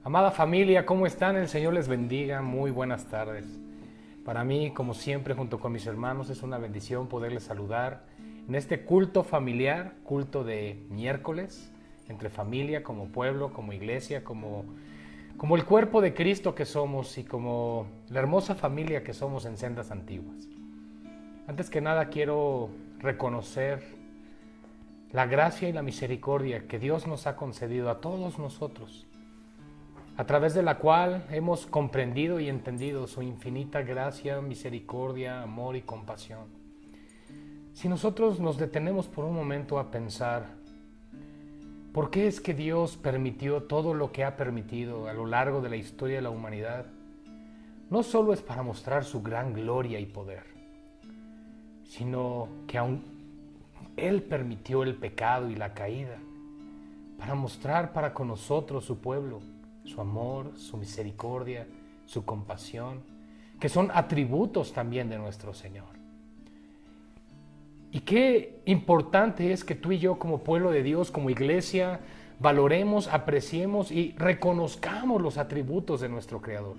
Amada familia, ¿cómo están? El Señor les bendiga. Muy buenas tardes. Para mí, como siempre, junto con mis hermanos, es una bendición poderles saludar en este culto familiar, culto de miércoles, entre familia, como pueblo, como iglesia, como el cuerpo de Cristo que somos y como la hermosa familia que somos en Sendas Antiguas. Antes que nada, quiero reconocer la gracia y la misericordia que Dios nos ha concedido a todos nosotros, a través de la cual hemos comprendido y entendido su infinita gracia, misericordia, amor y compasión. Si nosotros nos detenemos por un momento a pensar, ¿por qué es que Dios permitió todo lo que ha permitido a lo largo de la historia de la humanidad? No solo es para mostrar su gran gloria y poder, sino que aún Él permitió el pecado y la caída para mostrar para con nosotros, su pueblo, su amor, su misericordia, su compasión, que son atributos también de nuestro Señor. Y qué importante es que tú y yo como pueblo de Dios, como iglesia, valoremos, apreciemos y reconozcamos los atributos de nuestro Creador.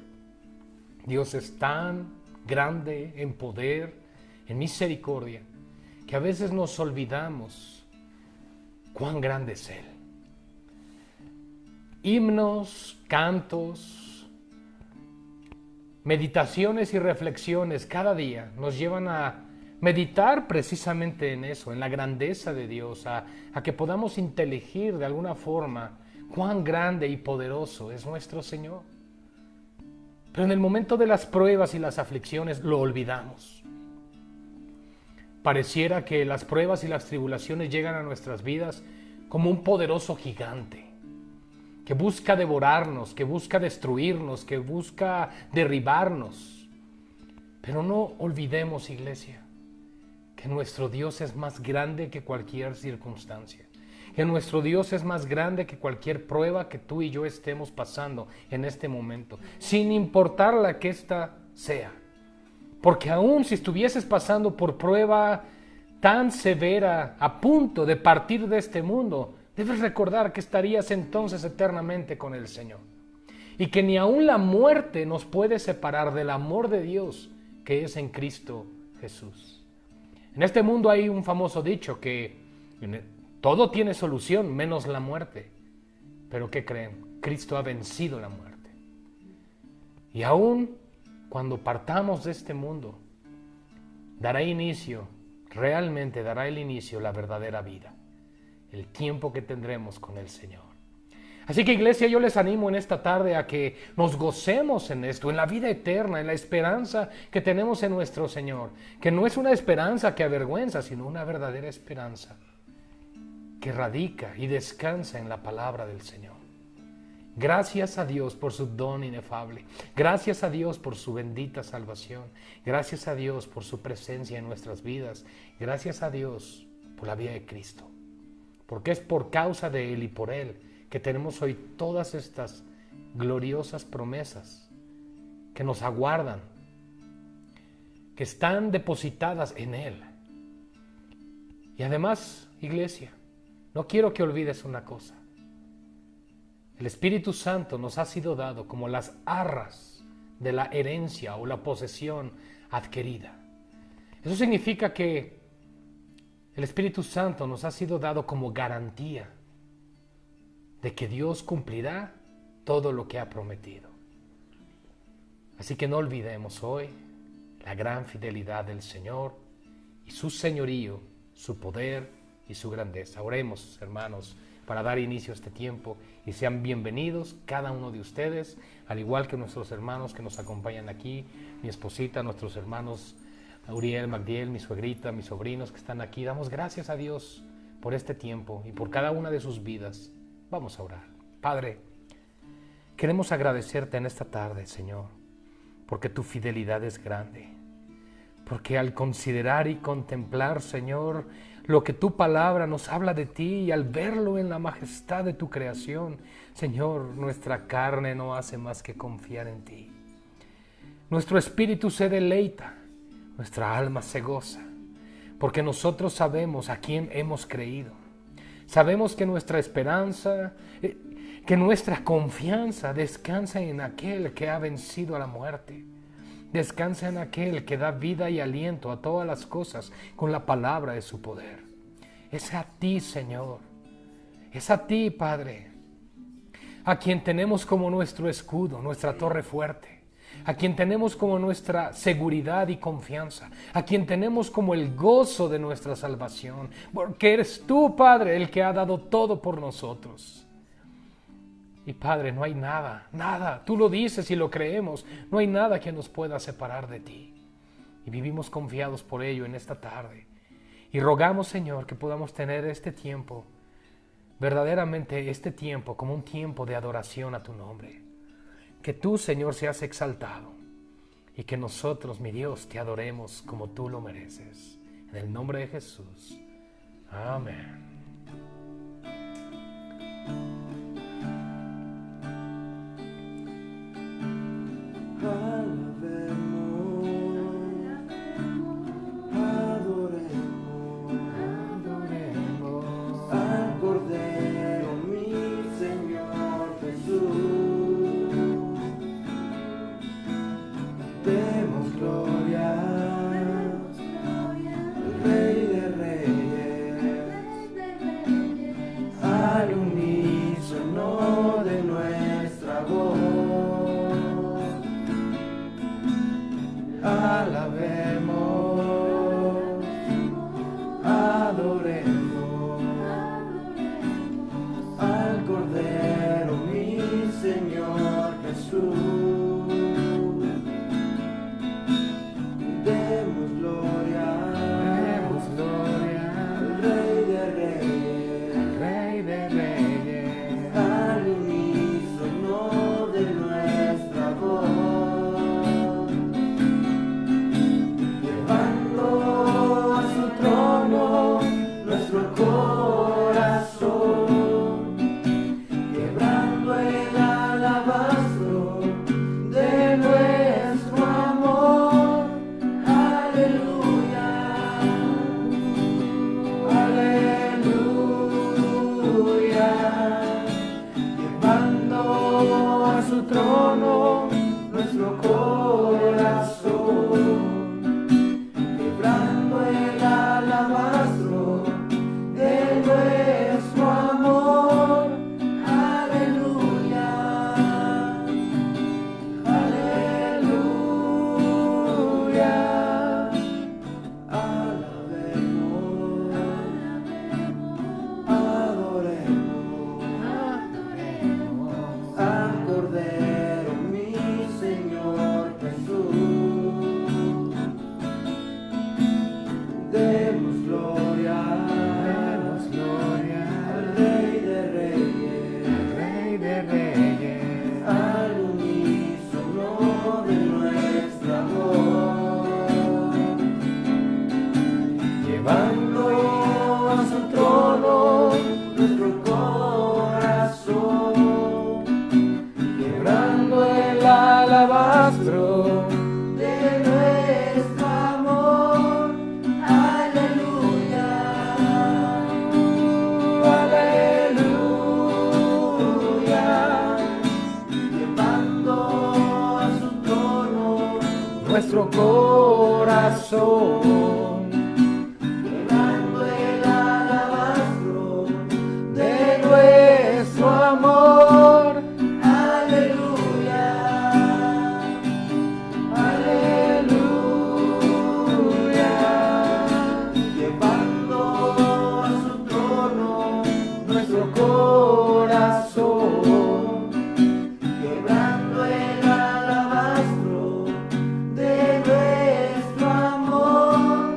Dios es tan grande en poder, en misericordia, que a veces nos olvidamos cuán grande es Él. Himnos, cantos, meditaciones y reflexiones cada día nos llevan a meditar precisamente en eso, en la grandeza de Dios, a que podamos inteligir de alguna forma cuán grande y poderoso es nuestro Señor. Pero en el momento de las pruebas y las aflicciones lo olvidamos. Pareciera que las pruebas y las tribulaciones llegan a nuestras vidas como un poderoso gigante que busca devorarnos, que busca destruirnos, que busca derribarnos. Pero no olvidemos, iglesia, que nuestro Dios es más grande que cualquier circunstancia, que nuestro Dios es más grande que cualquier prueba que tú y yo estemos pasando en este momento, sin importar la que ésta sea. Porque aún si estuvieses pasando por prueba tan severa, a punto de partir de este mundo, debes recordar que estarías entonces eternamente con el Señor. Y que ni aún la muerte nos puede separar del amor de Dios que es en Cristo Jesús. En este mundo hay un famoso dicho que todo tiene solución menos la muerte. Pero ¿qué creen? Cristo ha vencido la muerte. Y aún cuando partamos de este mundo, realmente dará el inicio la verdadera vida, el tiempo que tendremos con el Señor. Así que, iglesia, yo les animo en esta tarde a que nos gocemos en esto, en la vida eterna, en la esperanza que tenemos en nuestro Señor, que no es una esperanza que avergüenza, sino una verdadera esperanza que radica y descansa en la palabra del Señor. Gracias a Dios por su don inefable. Gracias a Dios por su bendita salvación. Gracias a Dios por su presencia en nuestras vidas. Gracias a Dios por la vida de Cristo. Porque es por causa de Él y por Él que tenemos hoy todas estas gloriosas promesas que nos aguardan, que están depositadas en Él. Y además, iglesia, no quiero que olvides una cosa. El Espíritu Santo nos ha sido dado como las arras de la herencia o la posesión adquirida. Eso significa que el Espíritu Santo nos ha sido dado como garantía de que Dios cumplirá todo lo que ha prometido. Así que no olvidemos hoy la gran fidelidad del Señor y su señorío, su poder y su grandeza. Oremos, hermanos, para dar inicio a este tiempo y sean bienvenidos cada uno de ustedes, al igual que nuestros hermanos que nos acompañan aquí, mi esposita, nuestros hermanos Uriel, Magdiel, mi suegrita, mis sobrinos que están aquí. Damos gracias a Dios por este tiempo y por cada una de sus vidas. Vamos a orar. Padre, queremos agradecerte en esta tarde, Señor, porque tu fidelidad es grande, porque al considerar y contemplar, Señor, lo que tu palabra nos habla de ti y al verlo en la majestad de tu creación, Señor, nuestra carne no hace más que confiar en ti. Nuestro espíritu se deleita, nuestra alma se goza, porque nosotros sabemos a quién hemos creído. Sabemos que nuestra esperanza Que nuestra confianza descansa en aquel que ha vencido a la muerte. Descansa en aquel que da vida y aliento a todas las cosas con la palabra de su poder. Es a ti, Señor. Es a ti, Padre, a quien tenemos como nuestro escudo, nuestra torre fuerte, a quien tenemos como nuestra seguridad y confianza, a quien tenemos como el gozo de nuestra salvación, porque eres tú, Padre, el que ha dado todo por nosotros. Y Padre, no hay nada, tú lo dices y lo creemos, no hay nada que nos pueda separar de ti. Y vivimos confiados por ello en esta tarde. Y rogamos, Señor, que podamos tener este tiempo, verdaderamente este tiempo, como un tiempo de adoración a tu nombre. Que tú, Señor, seas exaltado y que nosotros, mi Dios, te adoremos como tú lo mereces. En el nombre de Jesús. Amén. Nuestro corazón, llevando el alabastro de nuestro amor. Aleluya, aleluya, llevando a su trono nuestro corazón, quebrando el alabastro de nuestro amor.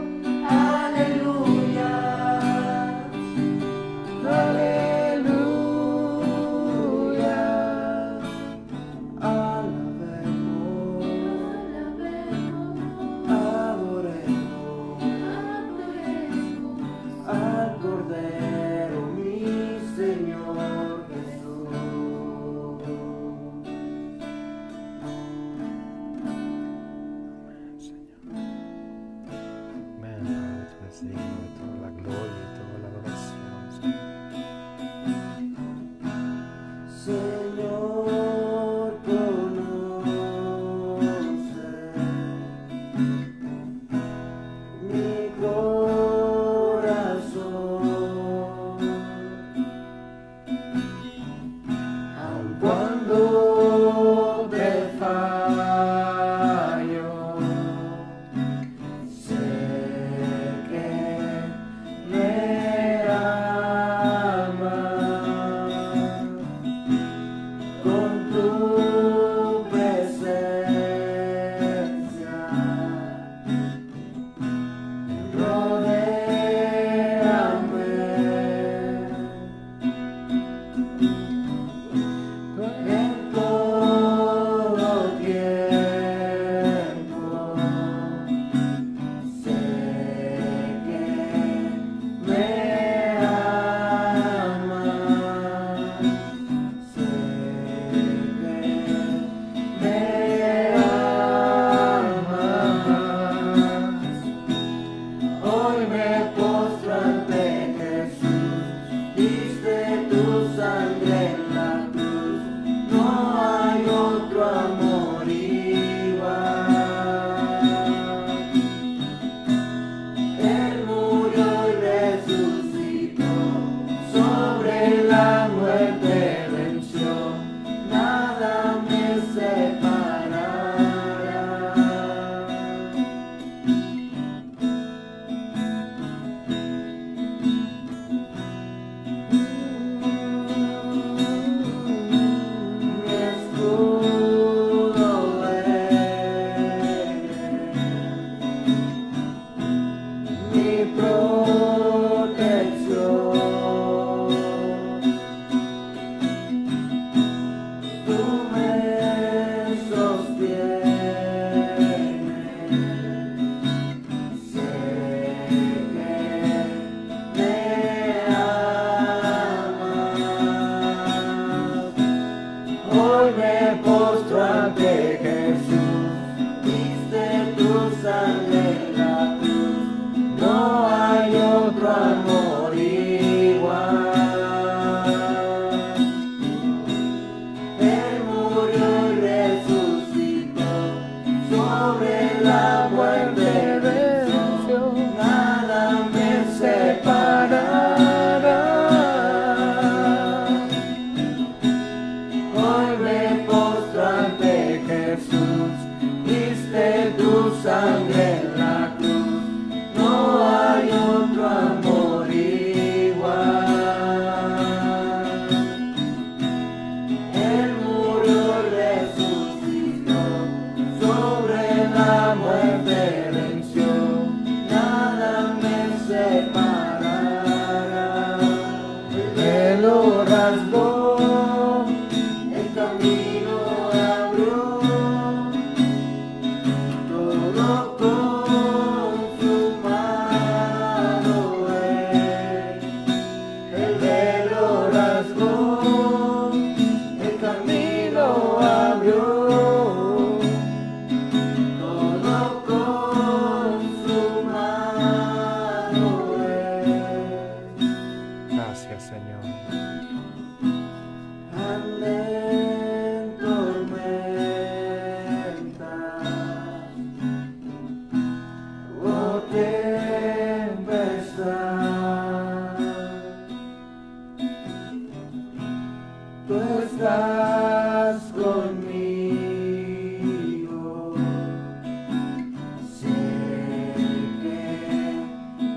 tú me sostienes. Sé que me amas. Hoy me postro ante Jesús, diste tu sangre en la cruz, no hay otro amor igual. Él murió y resucitó, sobre la muerte venció, nada me separará. Hoy me postro ante Jesús, diste tu sangre en la cruz, no hay otro amor igual. Él murió y resucitó, sobre la muerte venció, nada me separará. El velo rasgó, el camino abrió, todo consumado es. El velo rasgó, el camino abrió, todo consumado es. Gracias, Señor. Andé en tormentas, hubo tempestad, tú estás conmigo, sé que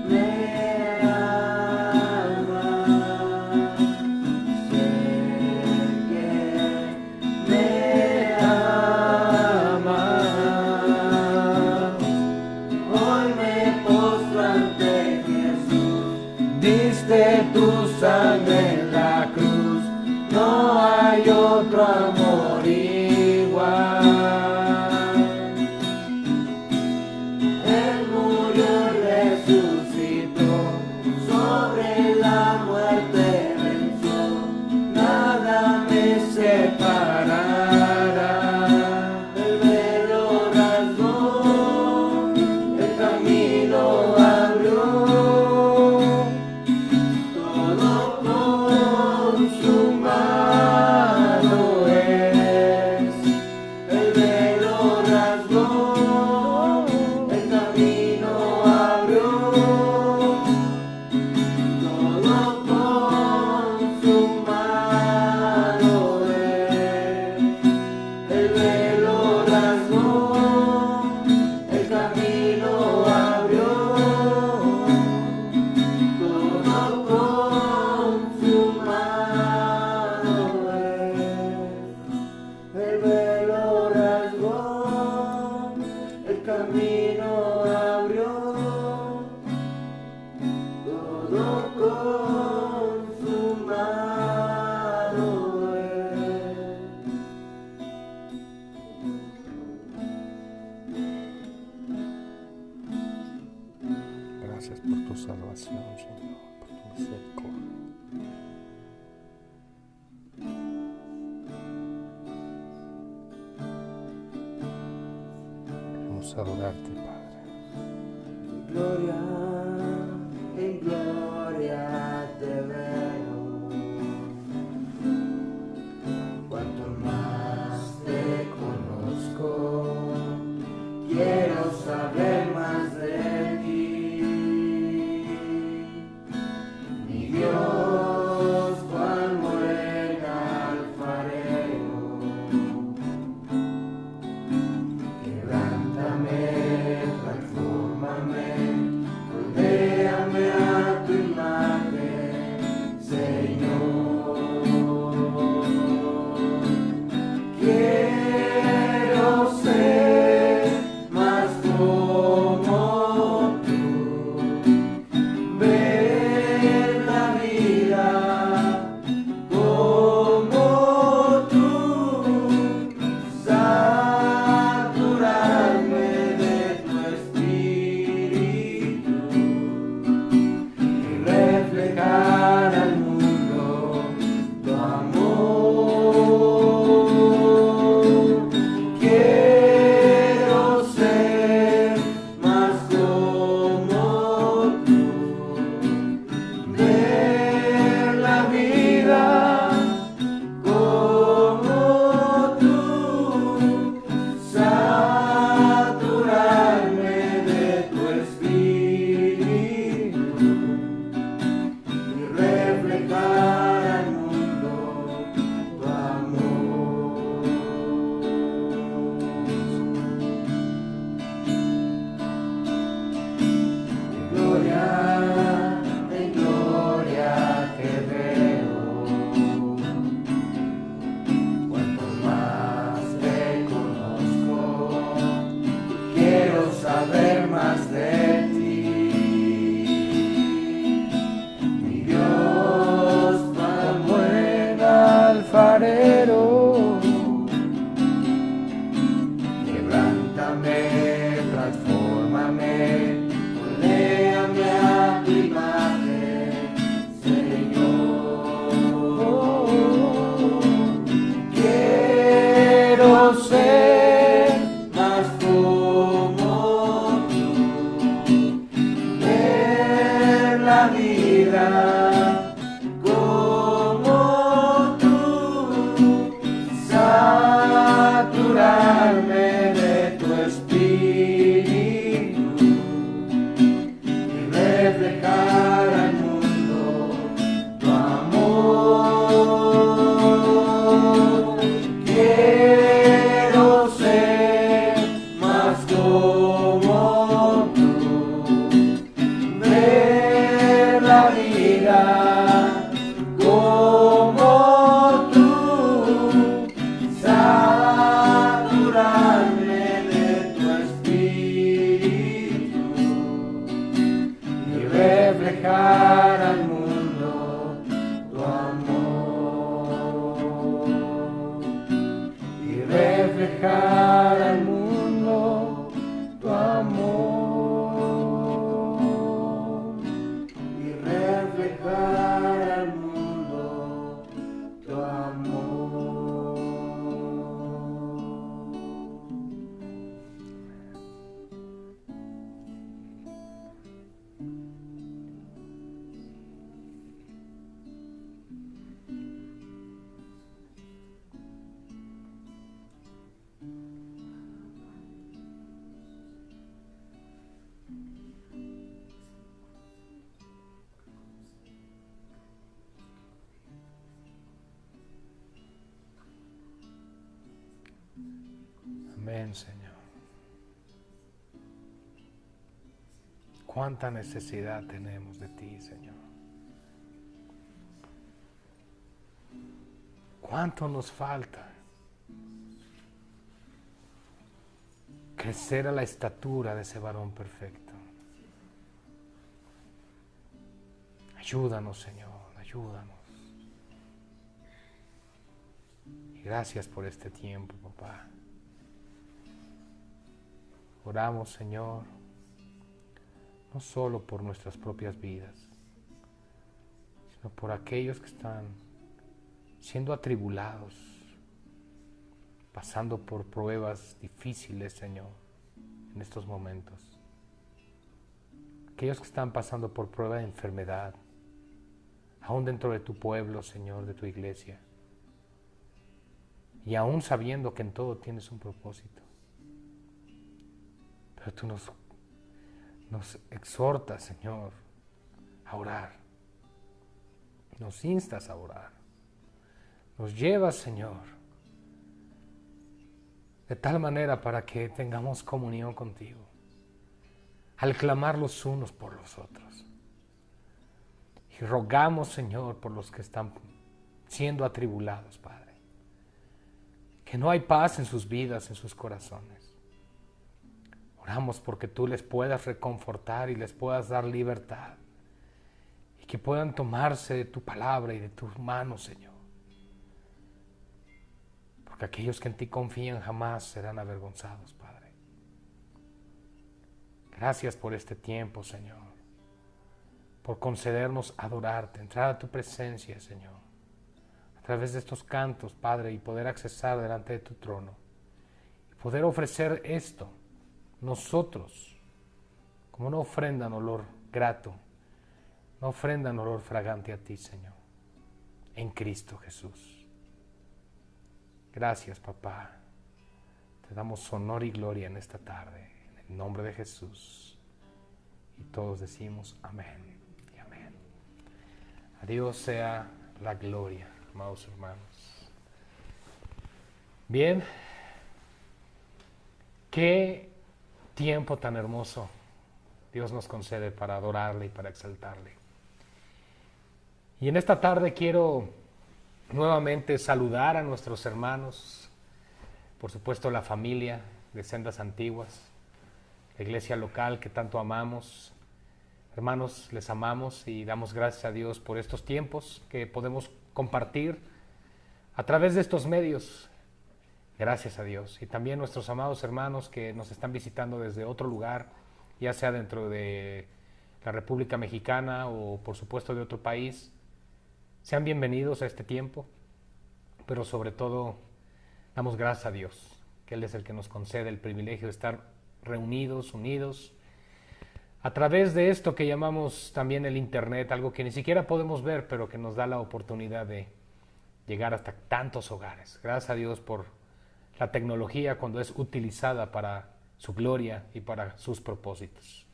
me amas, sé que me amas. Hoy me postro ante Jesús, diste tu sangre en la cruz, no hay otro amor igual. Él murió y resucitó, sobre la muerte venció, nada me separará. El velo rasgó, el camino abrió, todo consumado es. El velo rasgó, el camino abrió, todo consumado es. El velo rasgó, el camino abrió, todo consumado es. El velo rasgó, el camino abrió, todo consumado es. Gracias por tu salvación, Señor, por tu misericordia. Queremos adorarte, Padre. Gloria, en gloria te veo, cuanto más te conozco, quiero saber más de ti. Mi Dios, cuán buen alfarero, quebrántame, transfórmame, Amén, Señor. Cuánta necesidad tenemos de ti, Señor. Cuánto nos falta crecer a la estatura de ese varón perfecto. Ayúdanos, Señor, ayúdanos. Y gracias por este tiempo, papá. Oramos, Señor, no solo por nuestras propias vidas, sino por aquellos que están siendo atribulados, pasando por pruebas difíciles, Señor, en estos momentos. Aquellos que están pasando por prueba de enfermedad, aún dentro de tu pueblo, Señor, de tu iglesia, y aún sabiendo que en todo tienes un propósito. Pero tú nos exhortas, Señor, a orar. Nos instas a orar. Nos llevas, Señor, de tal manera para que tengamos comunión contigo, al clamar los unos por los otros. Y rogamos, Señor, por los que están siendo atribulados, Padre, que no hay paz en sus vidas, en sus corazones. Oramos porque tú les puedas reconfortar y les puedas dar libertad, y que puedan tomarse de tu palabra y de tus manos, Señor. Porque aquellos que en ti confían jamás serán avergonzados, Padre. Gracias por este tiempo, Señor, por concedernos adorarte, entrar a tu presencia, Señor, a través de estos cantos, Padre, y poder accesar delante de tu trono, y poder ofrecer esto nosotros como una ofrenda en olor grato, una ofrenda en olor fragante a ti, Señor, en Cristo Jesús. Gracias, papá. Te damos honor y gloria en esta tarde, en el nombre de Jesús. Y todos decimos amén y amén. A Dios sea la gloria, amados hermanos. Bien, qué tiempo tan hermoso Dios nos concede para adorarle y para exaltarle. Y en esta tarde quiero nuevamente saludar a nuestros hermanos, por supuesto la familia de Sendas Antiguas, la iglesia local que tanto amamos. Hermanos, les amamos y damos gracias a Dios por estos tiempos que podemos compartir a través de estos medios. Gracias a Dios. Y también nuestros amados hermanos que nos están visitando desde otro lugar, ya sea dentro de la República Mexicana o por supuesto de otro país. Sean bienvenidos a este tiempo, pero sobre todo damos gracias a Dios, que Él es el que nos concede el privilegio de estar reunidos, unidos, a través de esto que llamamos también el Internet, algo que ni siquiera podemos ver, pero que nos da la oportunidad de llegar hasta tantos hogares. Gracias a Dios por la tecnología cuando es utilizada para su gloria y para sus propósitos.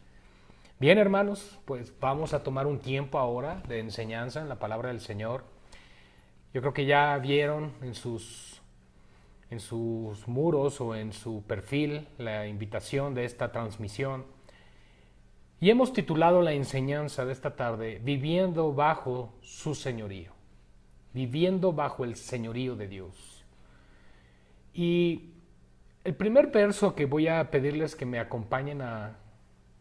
Bien, hermanos, pues vamos a tomar un tiempo ahora de enseñanza en la palabra del Señor. Yo creo que ya vieron en sus muros o en su perfil la invitación de esta transmisión. Y hemos titulado la enseñanza de esta tarde, Viviendo bajo su señorío. Viviendo bajo el señorío de Dios. Y el primer verso que voy a pedirles que me acompañen a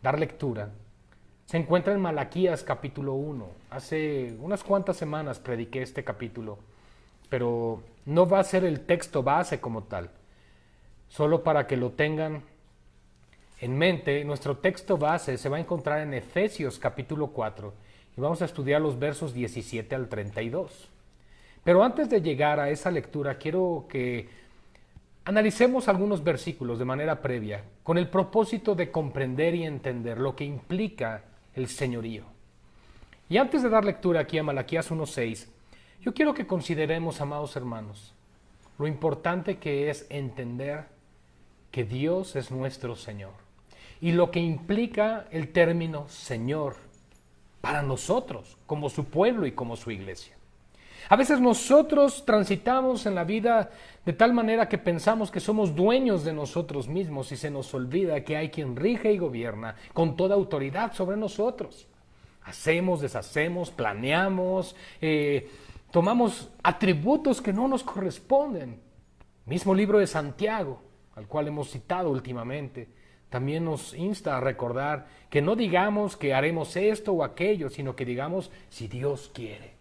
dar lectura se encuentra en Malaquías capítulo 1. Hace unas cuantas semanas prediqué este capítulo, pero no va a ser el texto base como tal. Solo para que lo tengan en mente, nuestro texto base se va a encontrar en Efesios capítulo 4 y vamos a estudiar los versos 17 al 32. Pero antes de llegar a esa lectura, quiero que analicemos algunos versículos de manera previa con el propósito de comprender y entender lo que implica el señorío. Y antes de dar lectura aquí a Malaquías 1:6, yo quiero que consideremos, amados hermanos, lo importante que es entender que Dios es nuestro Señor y lo que implica el término Señor para nosotros, como su pueblo y como su iglesia. A veces nosotros transitamos en la vida de tal manera que pensamos que somos dueños de nosotros mismos y se nos olvida que hay quien rige y gobierna con toda autoridad sobre nosotros. Hacemos, deshacemos, planeamos, tomamos atributos que no nos corresponden. Mismo libro de Santiago, al cual hemos citado últimamente, también nos insta a recordar que no digamos que haremos esto o aquello, sino que digamos si Dios quiere.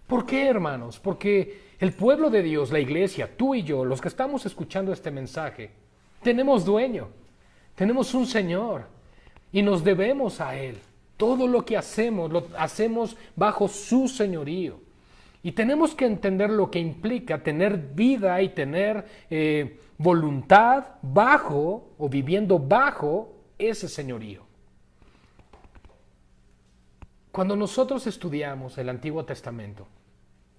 ¿Por qué, hermanos? Porque el pueblo de Dios, la iglesia, tú y yo, los que estamos escuchando este mensaje, tenemos dueño, tenemos un Señor y nos debemos a Él. Todo lo que hacemos, lo hacemos bajo su señorío. Y tenemos que entender lo que implica tener vida y tener voluntad bajo o viviendo bajo ese señorío. Cuando nosotros estudiamos el Antiguo Testamento,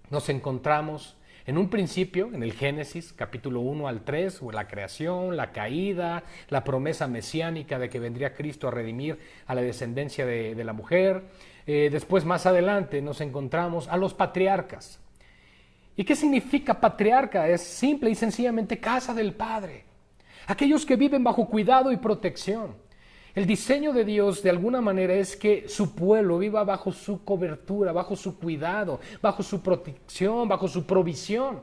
nos encontramos en un principio, en el Génesis, capítulo 1 al 3, o la creación, la caída, la promesa mesiánica de que vendría Cristo a redimir a la descendencia de la mujer. Después, más adelante, nos encontramos a los patriarcas. ¿Y qué significa patriarca? Es simple y sencillamente casa del Padre. Aquellos que viven bajo cuidado y protección. El diseño de Dios, de alguna manera, es que su pueblo viva bajo su cobertura, bajo su cuidado, bajo su protección, bajo su provisión.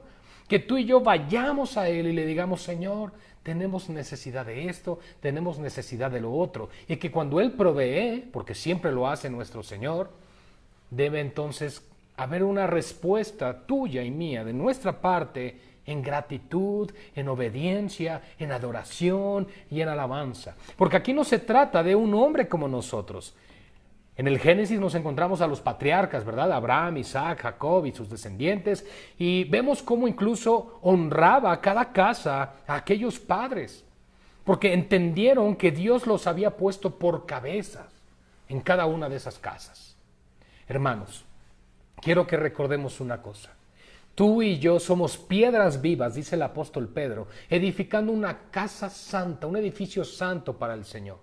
Que tú y yo vayamos a Él y le digamos, Señor, tenemos necesidad de esto, tenemos necesidad de lo otro. Y que cuando Él provee, porque siempre lo hace nuestro Señor, debe entonces haber una respuesta tuya y mía, de nuestra parte, en gratitud, en obediencia, en adoración y en alabanza. Porque aquí no se trata de un hombre como nosotros. En el Génesis nos encontramos a los patriarcas, ¿verdad? Abraham, Isaac, Jacob y sus descendientes. Y vemos cómo incluso honraba a cada casa a aquellos padres. Porque entendieron que Dios los había puesto por cabezas en cada una de esas casas. Hermanos, quiero que recordemos una cosa. Tú y yo somos piedras vivas, dice el apóstol Pedro, edificando una casa santa, un edificio santo para el Señor.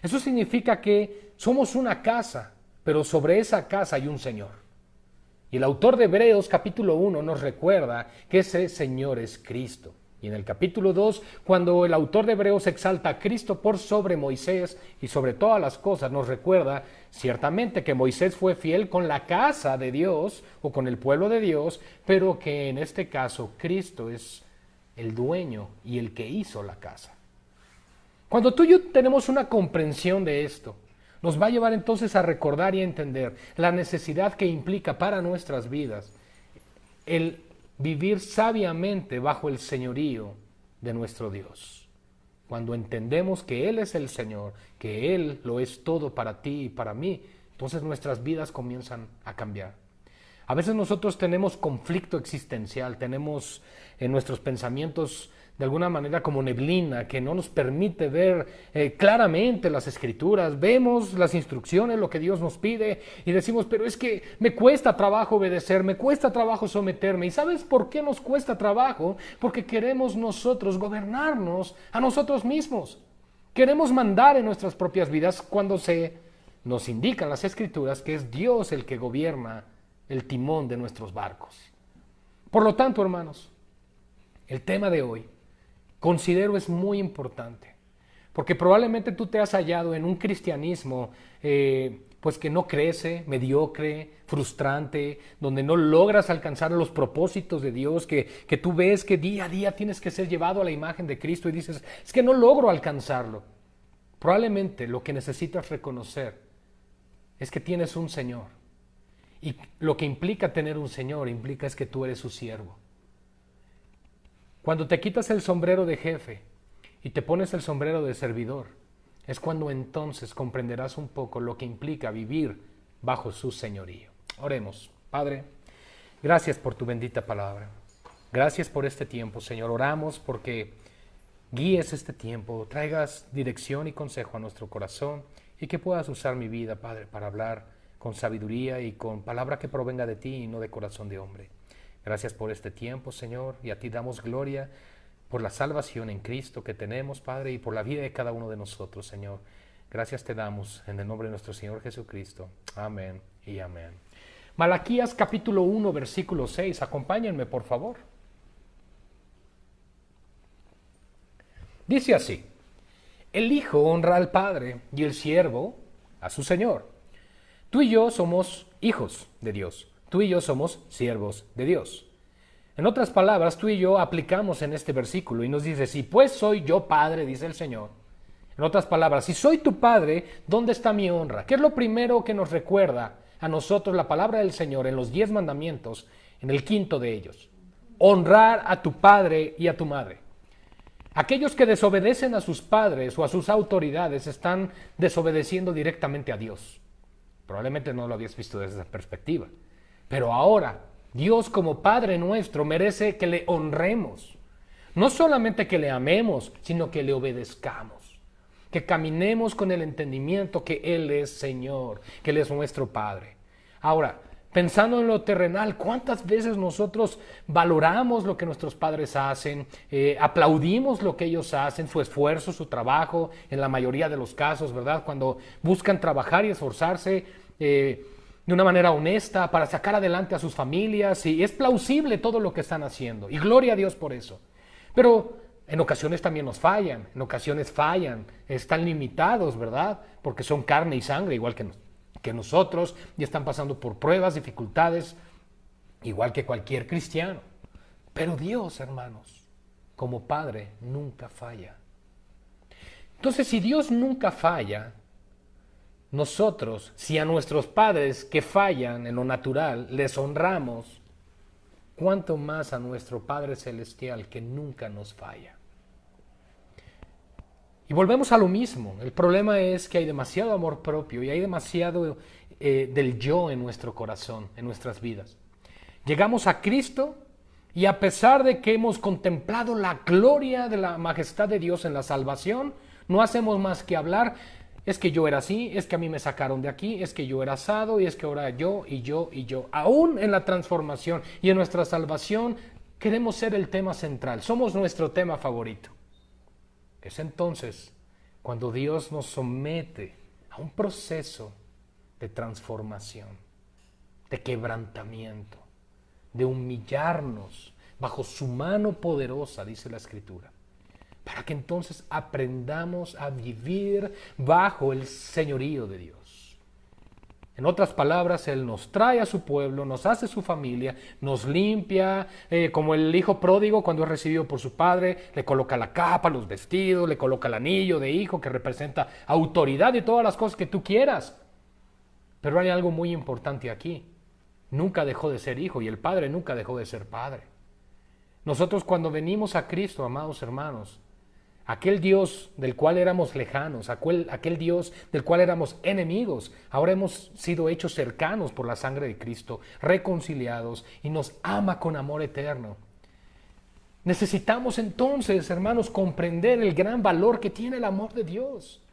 Eso significa que somos una casa, pero sobre esa casa hay un Señor. Y el autor de Hebreos capítulo 1 nos recuerda que ese Señor es Cristo. Y en el capítulo 2, cuando el autor de Hebreos exalta a Cristo por sobre Moisés y sobre todas las cosas, nos recuerda ciertamente que Moisés fue fiel con la casa de Dios o con el pueblo de Dios, pero que en este caso Cristo es el dueño y el que hizo la casa. Cuando tú y yo tenemos una comprensión de esto, nos va a llevar entonces a recordar y a entender la necesidad que implica para nuestras vidas el vivir sabiamente bajo el señorío de nuestro Dios. Cuando entendemos que Él es el Señor, que Él lo es todo para ti y para mí, entonces nuestras vidas comienzan a cambiar. A veces nosotros tenemos conflicto existencial, tenemos en nuestros pensamientos de alguna manera como neblina que no nos permite ver claramente las Escrituras. Vemos las instrucciones, lo que Dios nos pide y decimos, pero es que me cuesta trabajo obedecer, me cuesta trabajo someterme. ¿Y sabes por qué nos cuesta trabajo? Porque queremos nosotros gobernarnos a nosotros mismos. Queremos mandar en nuestras propias vidas cuando nos indican las Escrituras que es Dios el que gobierna el timón de nuestros barcos. Por lo tanto, hermanos, el tema de hoy considero es muy importante, porque probablemente tú te has hallado en un cristianismo pues que no crece, mediocre, frustrante, donde no logras alcanzar los propósitos de Dios, que tú ves que día a día tienes que ser llevado a la imagen de Cristo y dices, es que no logro alcanzarlo. Probablemente lo que necesitas reconocer es que tienes un Señor, y lo que implica tener un Señor implica es que tú eres su siervo. Cuando te quitas el sombrero de jefe y te pones el sombrero de servidor, es cuando entonces comprenderás un poco lo que implica vivir bajo su señorío. Oremos. Padre, gracias por tu bendita palabra. Gracias por este tiempo, Señor. Oramos porque guíes este tiempo, traigas dirección y consejo a nuestro corazón y que puedas usar mi vida, Padre, para hablar con sabiduría y con palabra que provenga de ti y no de corazón de hombre. Gracias por este tiempo, Señor, y a ti damos gloria por la salvación en Cristo que tenemos, Padre, y por la vida de cada uno de nosotros, Señor. Gracias te damos en el nombre de nuestro Señor Jesucristo. Amén y amén. Malaquías capítulo 1, versículo 6. Acompáñenme, por favor. Dice así: el hijo honra al padre y el siervo a su señor. Tú y yo somos hijos de Dios. Tú y yo somos siervos de Dios. En otras palabras, tú y yo aplicamos en este versículo y nos dice: si pues soy yo padre, dice el Señor. En otras palabras, si soy tu padre, ¿dónde está mi honra? ¿Qué es lo primero que nos recuerda a nosotros la palabra del Señor en los 10 mandamientos, en el quinto de ellos? Honrar a tu padre y a tu madre. Aquellos que desobedecen a sus padres o a sus autoridades están desobedeciendo directamente a Dios. Probablemente no lo habías visto desde esa perspectiva. Pero ahora, Dios como Padre nuestro merece que le honremos. No solamente que le amemos, sino que le obedezcamos. Que caminemos con el entendimiento que Él es Señor, que Él es nuestro Padre. Ahora, pensando en lo terrenal, ¿cuántas veces nosotros valoramos lo que nuestros padres hacen? Aplaudimos lo que ellos hacen, su esfuerzo, su trabajo, en la mayoría de los casos, ¿verdad? Cuando buscan trabajar y esforzarse de una manera honesta para sacar adelante a sus familias, y es plausible todo lo que están haciendo, y gloria a Dios por eso. Pero en ocasiones también nos fallan, están limitados, ¿verdad? Porque son carne y sangre, igual que nosotros, y están pasando por pruebas, dificultades, igual que cualquier cristiano. Pero Dios, hermanos, como Padre, nunca falla. Entonces, si Dios nunca falla, nosotros, si a nuestros padres que fallan en lo natural les honramos, ¿cuánto más a nuestro Padre Celestial que nunca nos falla? Y volvemos a lo mismo. El problema es que hay demasiado amor propio y hay demasiado del yo en nuestro corazón, en nuestras vidas. Llegamos a Cristo y a pesar de que hemos contemplado la gloria de la majestad de Dios en la salvación, no hacemos más que hablar: es que yo era así, es que a mí me sacaron de aquí, es que yo era asado, y es que ahora yo, y yo, y yo. Aún en la transformación y en nuestra salvación queremos ser el tema central, somos nuestro tema favorito. Es entonces cuando Dios nos somete a un proceso de transformación, de quebrantamiento, de humillarnos bajo su mano poderosa, dice la Escritura, para que entonces aprendamos a vivir bajo el señorío de Dios. En otras palabras, Él nos trae a su pueblo, nos hace su familia, nos limpia, como el hijo pródigo cuando es recibido por su padre, le coloca la capa, los vestidos, le coloca el anillo de hijo que representa autoridad y todas las cosas que tú quieras. Pero hay algo muy importante aquí: nunca dejó de ser hijo y el padre nunca dejó de ser padre. Nosotros cuando venimos a Cristo, amados hermanos, aquel Dios del cual éramos lejanos, aquel Dios del cual éramos enemigos, ahora hemos sido hechos cercanos por la sangre de Cristo, reconciliados, y nos ama con amor eterno. Necesitamos entonces, hermanos, comprender el gran valor que tiene el amor de Dios,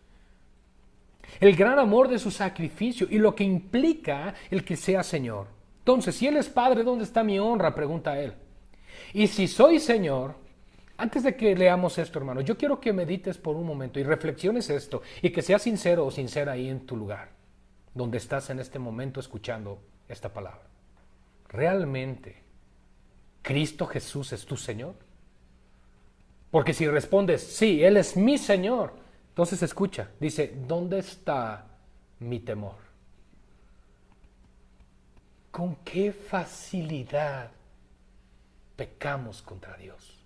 el gran amor de su sacrificio y lo que implica el que sea Señor. Entonces, si Él es Padre, ¿dónde está mi honra?, pregunta Él. Y si soy Señor, antes de que leamos esto, hermano, yo quiero que medites por un momento y reflexiones esto, y que seas sincero o sincera ahí en tu lugar, donde estás en este momento escuchando esta palabra. ¿Realmente Cristo Jesús es tu Señor? Porque si respondes: sí, Él es mi Señor, entonces escucha, dice: ¿dónde está mi temor? ¿Con qué facilidad pecamos contra Dios?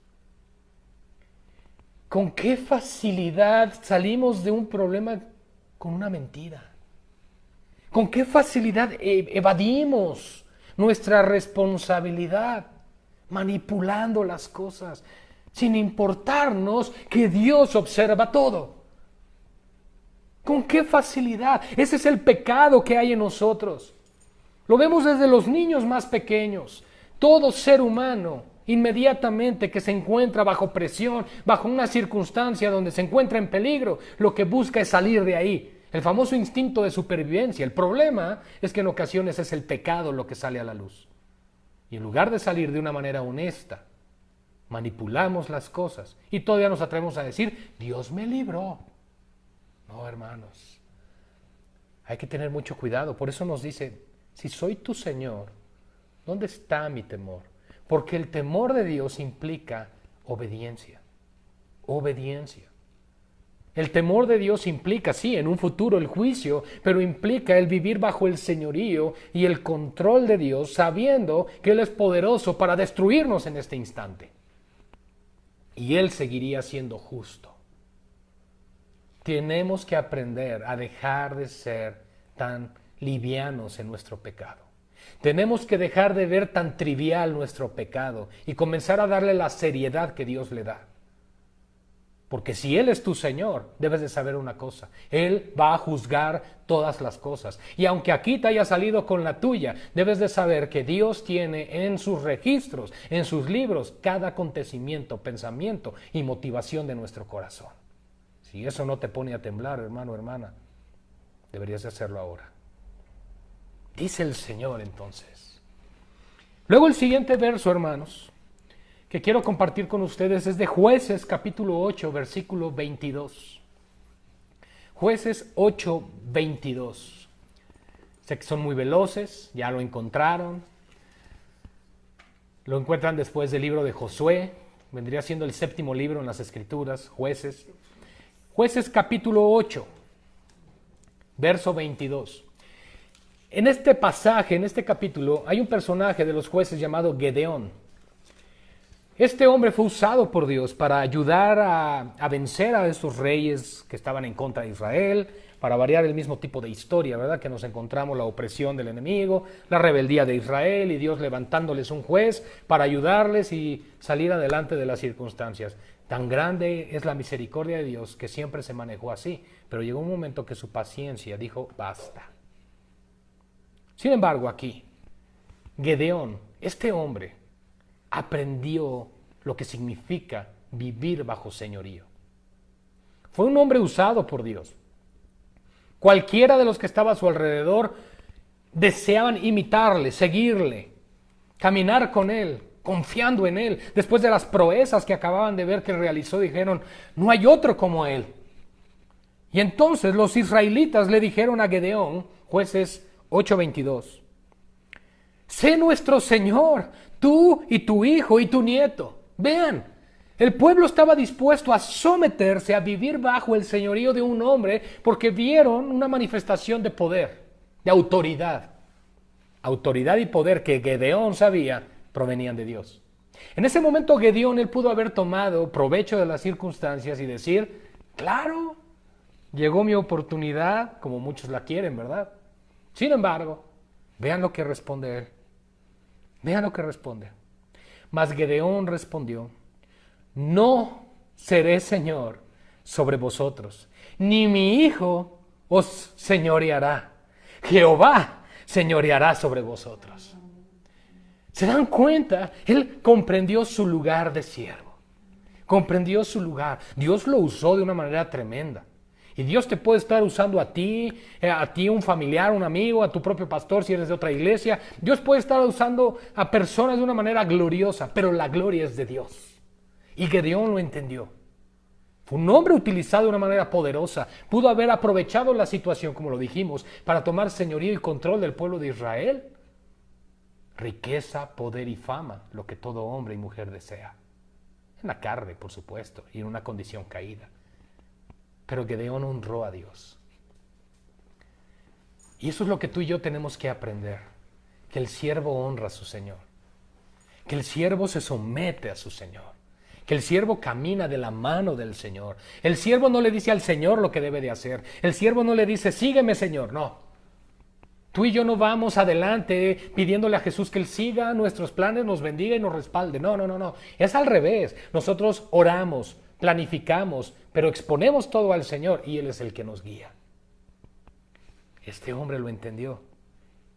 ¿Con qué facilidad salimos de un problema con una mentira? ¿Con qué facilidad evadimos nuestra responsabilidad manipulando las cosas sin importarnos que Dios observa todo? ¿Con qué facilidad? Ese es el pecado que hay en nosotros. Lo vemos desde los niños más pequeños. Todo ser humano, inmediatamente que se encuentra bajo presión, bajo una circunstancia donde se encuentra en peligro, lo que busca es salir de ahí. El famoso instinto de supervivencia. El problema es que en ocasiones es el pecado lo que sale a la luz. Y en lugar de salir de una manera honesta, manipulamos las cosas y todavía nos atrevemos a decir: Dios me libró. No, hermanos, hay que tener mucho cuidado. Por eso nos dice: Si soy tu Señor, ¿dónde está mi temor? Porque el temor de Dios implica obediencia. Obediencia. El temor de Dios implica, sí, en un futuro el juicio, pero implica el vivir bajo el señorío y el control de Dios, sabiendo que Él es poderoso para destruirnos en este instante. Y Él seguiría siendo justo. Tenemos que aprender a dejar de ser tan livianos en nuestro pecado. Tenemos que dejar de ver tan trivial nuestro pecado y comenzar a darle la seriedad que Dios le da. Porque si Él es tu Señor, debes de saber una cosa: Él va a juzgar todas las cosas. Y aunque aquí te haya salido con la tuya, debes de saber que Dios tiene en sus registros, en sus libros, cada acontecimiento, pensamiento y motivación de nuestro corazón. Si eso no te pone a temblar, hermano, hermana, deberías de hacerlo ahora. Dice el Señor entonces. Luego el siguiente verso, hermanos, que quiero compartir con ustedes es de Jueces capítulo 8, versículo 22. Jueces 8, 22. Sé que son muy veloces, ya lo encontraron. Lo encuentran después del libro de Josué, vendría siendo el 7º libro en las Escrituras, Jueces. Jueces capítulo 8, verso 22. En este pasaje, en este capítulo, hay un personaje de los jueces llamado Gedeón. Este hombre fue usado por Dios para ayudar a vencer a esos reyes que estaban en contra de Israel, para variar el mismo tipo de historia, ¿verdad? Que nos encontramos la opresión del enemigo, la rebeldía de Israel y Dios levantándoles un juez para ayudarles y salir adelante de las circunstancias. Tan grande es la misericordia de Dios que siempre se manejó así, pero llegó un momento que su paciencia dijo basta. Sin embargo, aquí, Gedeón, este hombre, aprendió lo que significa vivir bajo señorío. Fue un hombre usado por Dios. Cualquiera de los que estaba a su alrededor deseaban imitarle, seguirle, caminar con él, confiando en él. Después de las proezas que acababan de ver que realizó, dijeron, no hay otro como él. Y entonces los israelitas le dijeron a Gedeón, Jueces 8:22, sé nuestro Señor, tú y tu hijo y tu nieto. Vean, el pueblo estaba dispuesto a someterse, a vivir bajo el señorío de un hombre porque vieron una manifestación de poder, de autoridad. Autoridad y poder que Gedeón sabía provenían de Dios. En ese momento Gedeón, él pudo haber tomado provecho de las circunstancias y decir, claro, llegó mi oportunidad, como muchos la quieren, ¿verdad? Sin embargo, vean lo que responde él. Vean lo que responde. Mas Gedeón respondió, no seré señor sobre vosotros, ni mi hijo os señoreará. Jehová señoreará sobre vosotros. ¿Se dan cuenta? Él comprendió su lugar de siervo. Comprendió su lugar. Dios lo usó de una manera tremenda. Y Dios te puede estar usando a ti, un familiar, un amigo, a tu propio pastor si eres de otra iglesia. Dios puede estar usando a personas de una manera gloriosa, pero la gloria es de Dios. Y Gedeón lo entendió. Fue un hombre utilizado de una manera poderosa. Pudo haber aprovechado la situación, como lo dijimos, para tomar señorío y control del pueblo de Israel. Riqueza, poder y fama, lo que todo hombre y mujer desea. En la carne, por supuesto, y en una condición caída. Pero Gedeón honró a Dios. Y eso es lo que tú y yo tenemos que aprender. Que el siervo honra a su Señor. Que el siervo se somete a su Señor. Que el siervo camina de la mano del Señor. El siervo no le dice al Señor lo que debe de hacer. El siervo no le dice, sígueme, Señor. No. Tú y yo no vamos adelante pidiéndole a Jesús que Él siga nuestros planes, nos bendiga y nos respalde. No, no, no, no. Es al revés. Nosotros oramos, planificamos, pero exponemos todo al Señor y Él es el que nos guía. Este hombre lo entendió.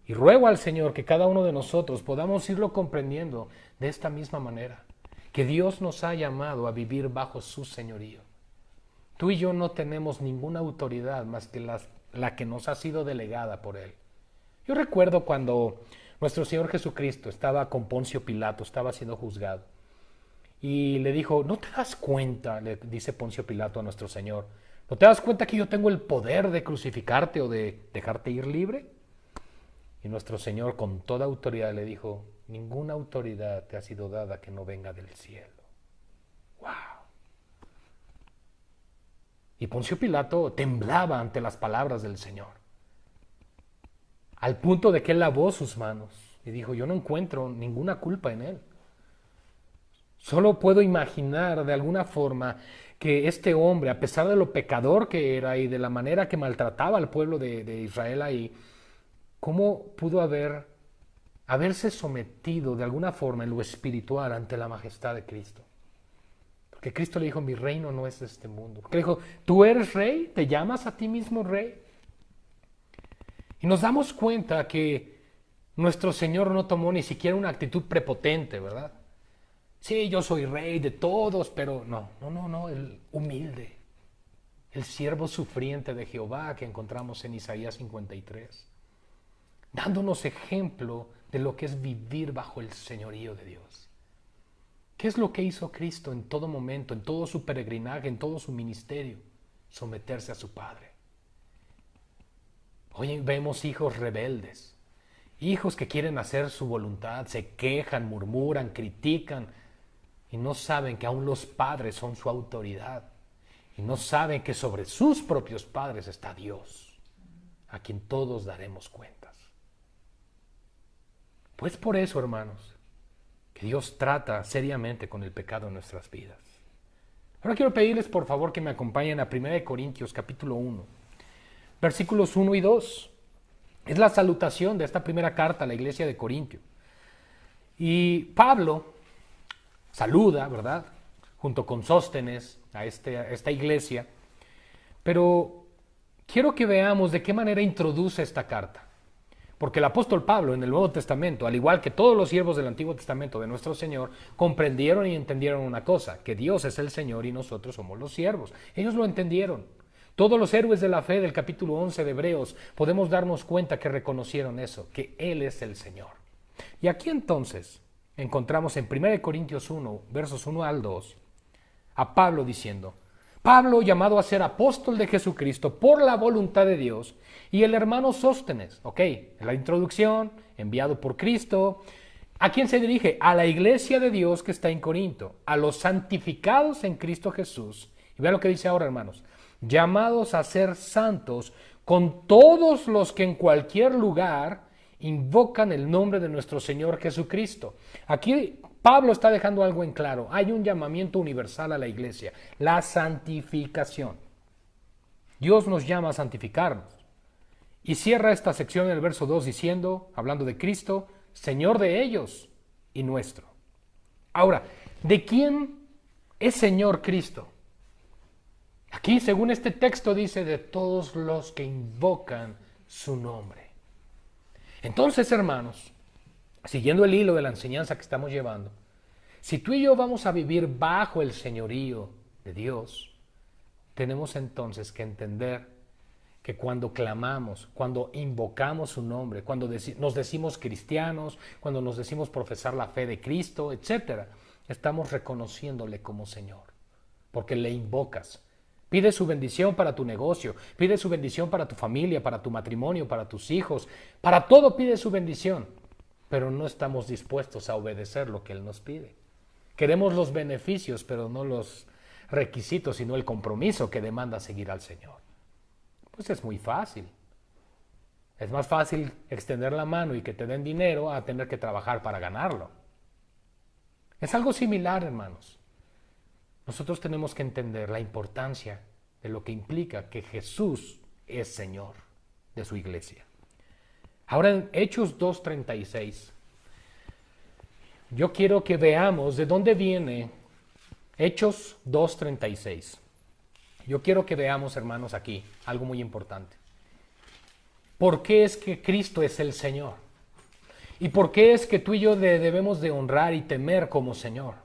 Y ruego al Señor que cada uno de nosotros podamos irlo comprendiendo de esta misma manera. Que Dios nos ha llamado a vivir bajo su señorío. Tú y yo no tenemos ninguna autoridad más que la que nos ha sido delegada por Él. Yo recuerdo cuando nuestro Señor Jesucristo estaba con Poncio Pilato, estaba siendo juzgado. Y le dijo, ¿no te das cuenta? Le dice Poncio Pilato a nuestro Señor. ¿No te das cuenta que yo tengo el poder de crucificarte o de dejarte ir libre? Y Y nuestro Señor con toda autoridad le dijo, ninguna autoridad te ha sido dada que no venga del cielo. ¡Wow! Y Poncio Pilato temblaba ante las palabras del Señor, al punto de que él lavó sus manos y dijo, yo no encuentro ninguna culpa en él. Solo puedo imaginar de alguna forma que este hombre, a pesar de lo pecador que era y de la manera que maltrataba al pueblo de Israel ahí, cómo pudo haberse sometido de alguna forma en lo espiritual ante la majestad de Cristo. Porque Cristo le dijo, mi reino no es de este mundo. Porque le dijo, ¿tú eres rey? ¿Te llamas a ti mismo rey? Y nos damos cuenta que nuestro Señor no tomó ni siquiera una actitud prepotente, ¿verdad? Sí, yo soy rey de todos, pero no, el humilde, el siervo sufriente de Jehová que encontramos en Isaías 53, dándonos ejemplo de lo que es vivir bajo el señorío de Dios. ¿Qué es lo que hizo Cristo en todo momento, en todo su peregrinaje, en todo su ministerio? Someterse a su Padre. Hoy vemos hijos rebeldes, hijos que quieren hacer su voluntad, se quejan, murmuran, critican y no saben que aún los padres son su autoridad y no saben que sobre sus propios padres está Dios, a quien todos daremos cuentas. Pues por eso, hermanos, que Dios trata seriamente con el pecado en nuestras vidas. Ahora quiero pedirles por favor que me acompañen a 1 Corintios capítulo 1, versículos 1 y 2. Es la salutación de esta primera carta a la iglesia de Corintio. Y Pablo saluda, ¿verdad?, junto con Sóstenes a esta iglesia, pero quiero que veamos de qué manera introduce esta carta. Porque el apóstol Pablo en el Nuevo Testamento, al igual que todos los siervos del Antiguo Testamento de nuestro Señor, comprendieron y entendieron una cosa, que Dios es el Señor y nosotros somos los siervos. Ellos lo entendieron. Todos los héroes de la fe del capítulo 11 de Hebreos podemos darnos cuenta que reconocieron eso, que Él es el Señor. Y aquí entonces encontramos en 1 Corintios 1, versos 1 al 2, a Pablo diciendo, Pablo, llamado a ser apóstol de Jesucristo por la voluntad de Dios, y el hermano Sóstenes, la introducción, enviado por Cristo. ¿A quién se dirige? A la iglesia de Dios que está en Corinto, a los santificados en Cristo Jesús. Y vean lo que dice ahora, hermanos, llamados a ser santos con todos los que en cualquier lugar invocan el nombre de nuestro Señor Jesucristo. Aquí Pablo está dejando algo en claro. Hay un llamamiento universal a la iglesia, la santificación. Dios nos llama a santificarnos. Y cierra esta sección en el verso 2 diciendo, hablando de Cristo, Señor de ellos y nuestro. Ahora, ¿de quién es Señor Cristo? Aquí, según este texto, dice de todos los que invocan su nombre. Entonces, hermanos, siguiendo el hilo de la enseñanza que estamos llevando, si tú y yo vamos a vivir bajo el señorío de Dios, tenemos entonces que entender que cuando clamamos, cuando invocamos su nombre, cuando nos decimos cristianos, cuando nos decimos profesar la fe de Cristo, etc., estamos reconociéndole como Señor, porque le invocas. Pide su bendición para tu negocio, pide su bendición para tu familia, para tu matrimonio, para tus hijos, para todo pide su bendición, pero no estamos dispuestos a obedecer lo que Él nos pide. Queremos los beneficios, pero no los requisitos, sino el compromiso que demanda seguir al Señor. Pues es muy fácil. Es más fácil extender la mano y que te den dinero a tener que trabajar para ganarlo. Es algo similar, hermanos. Nosotros tenemos que entender la importancia de lo que implica que Jesús es Señor de su iglesia. Ahora en Hechos 2:36, yo quiero que veamos de dónde viene Hechos 2:36. Yo quiero que veamos, hermanos, aquí algo muy importante. ¿Por qué es que Cristo es el Señor? ¿Y por qué es que tú y yo debemos de honrar y temer como Señor?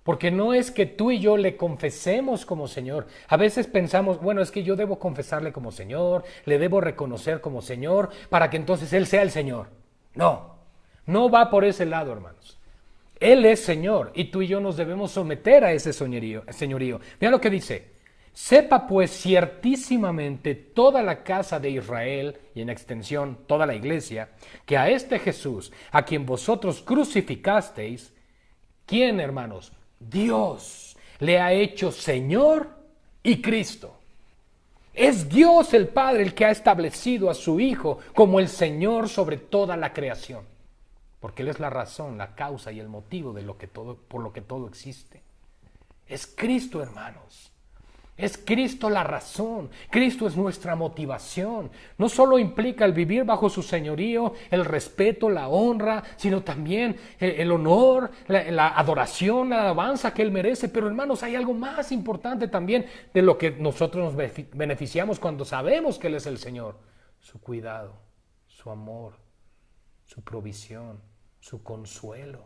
Porque no es que tú y yo le confesemos como Señor. A veces pensamos, bueno, es que yo debo confesarle como Señor, le debo reconocer como Señor, para que entonces Él sea el Señor. No, no va por ese lado, hermanos. Él es Señor y tú y yo nos debemos someter a ese señorío. Mira lo que dice, Sepa pues ciertísimamente toda la casa de Israel, y en extensión toda la iglesia, que a este Jesús, a quien vosotros crucificasteis, ¿quién, hermanos? Dios le ha hecho Señor y Cristo. Es Dios el Padre el que ha establecido a su Hijo como el Señor sobre toda la creación, porque Él es la razón, la causa y el motivo de por lo que todo existe. Es Cristo, hermanos. Es Cristo la razón. Cristo es nuestra motivación. No solo implica el vivir bajo su señorío, el respeto, la honra, sino también el honor, la adoración, la alabanza que Él merece. Pero hermanos, hay algo más importante también de lo que nosotros nos beneficiamos cuando sabemos que Él es el Señor. Su cuidado, su amor, su provisión, su consuelo.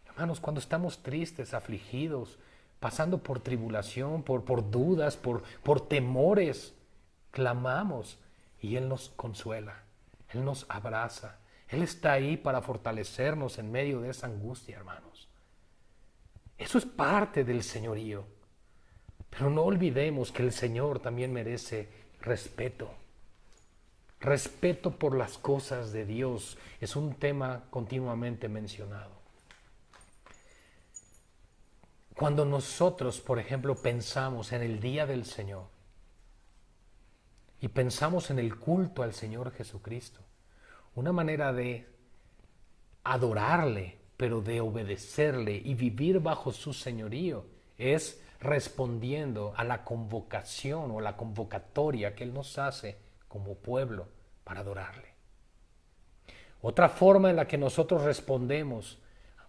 Hermanos, cuando estamos tristes, afligidos, pasando por tribulación, por dudas, por temores, clamamos y Él nos consuela, Él nos abraza, Él está ahí para fortalecernos en medio de esa angustia, hermanos. Eso es parte del señorío, pero no olvidemos que el Señor también merece respeto. Respeto por las cosas de Dios es un tema continuamente mencionado. Cuando nosotros, por ejemplo, pensamos en el día del Señor y pensamos en el culto al Señor Jesucristo, una manera de adorarle, pero de obedecerle y vivir bajo su señorío es respondiendo a la convocación o la convocatoria que Él nos hace como pueblo para adorarle. Otra forma en la que nosotros respondemos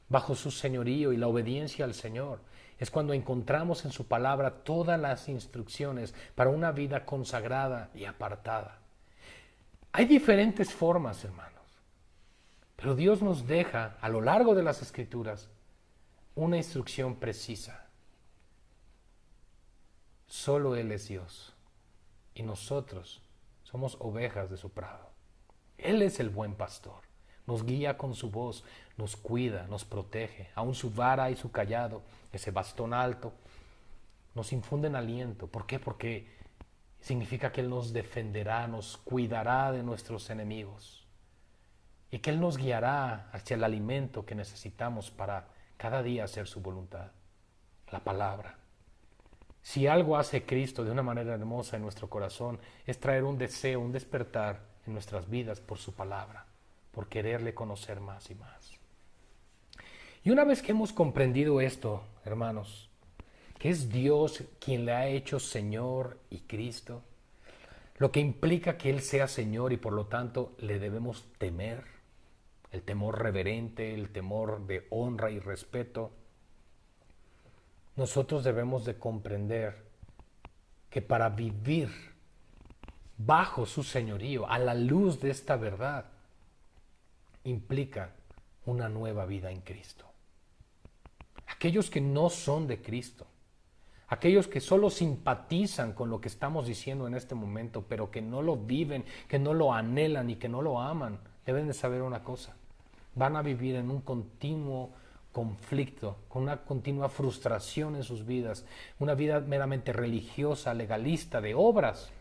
bajo su señorío y la obediencia al Señor es cuando encontramos en su palabra todas las instrucciones para una vida consagrada y apartada. Hay diferentes formas, hermanos, pero Dios nos deja a lo largo de las Escrituras una instrucción precisa. Solo Él es Dios y nosotros somos ovejas de su prado. Él es el buen pastor. Nos guía con su voz, nos cuida, nos protege. Aún su vara y su callado, ese bastón alto, nos infunden aliento. ¿Por qué? Porque significa que Él nos defenderá, nos cuidará de nuestros enemigos. Y que Él nos guiará hacia el alimento que necesitamos para cada día hacer su voluntad. La palabra. Si algo hace Cristo de una manera hermosa en nuestro corazón, es traer un deseo, un despertar en nuestras vidas por su palabra, por quererle conocer más y más. Y una vez que hemos comprendido esto, hermanos, que es Dios quien le ha hecho Señor y Cristo, lo que implica que Él sea Señor y por lo tanto le debemos temer, el temor reverente, el temor de honra y respeto, nosotros debemos de comprender que para vivir bajo su señorío, a la luz de esta verdad, implica una nueva vida en Cristo. Aquellos que no son de Cristo, aquellos que solo simpatizan con lo que estamos diciendo en este momento, pero que no lo viven, que no lo anhelan y que no lo aman, deben de saber una cosa: van a vivir en un continuo conflicto, con una continua frustración en sus vidas, una vida meramente religiosa, legalista, de obras,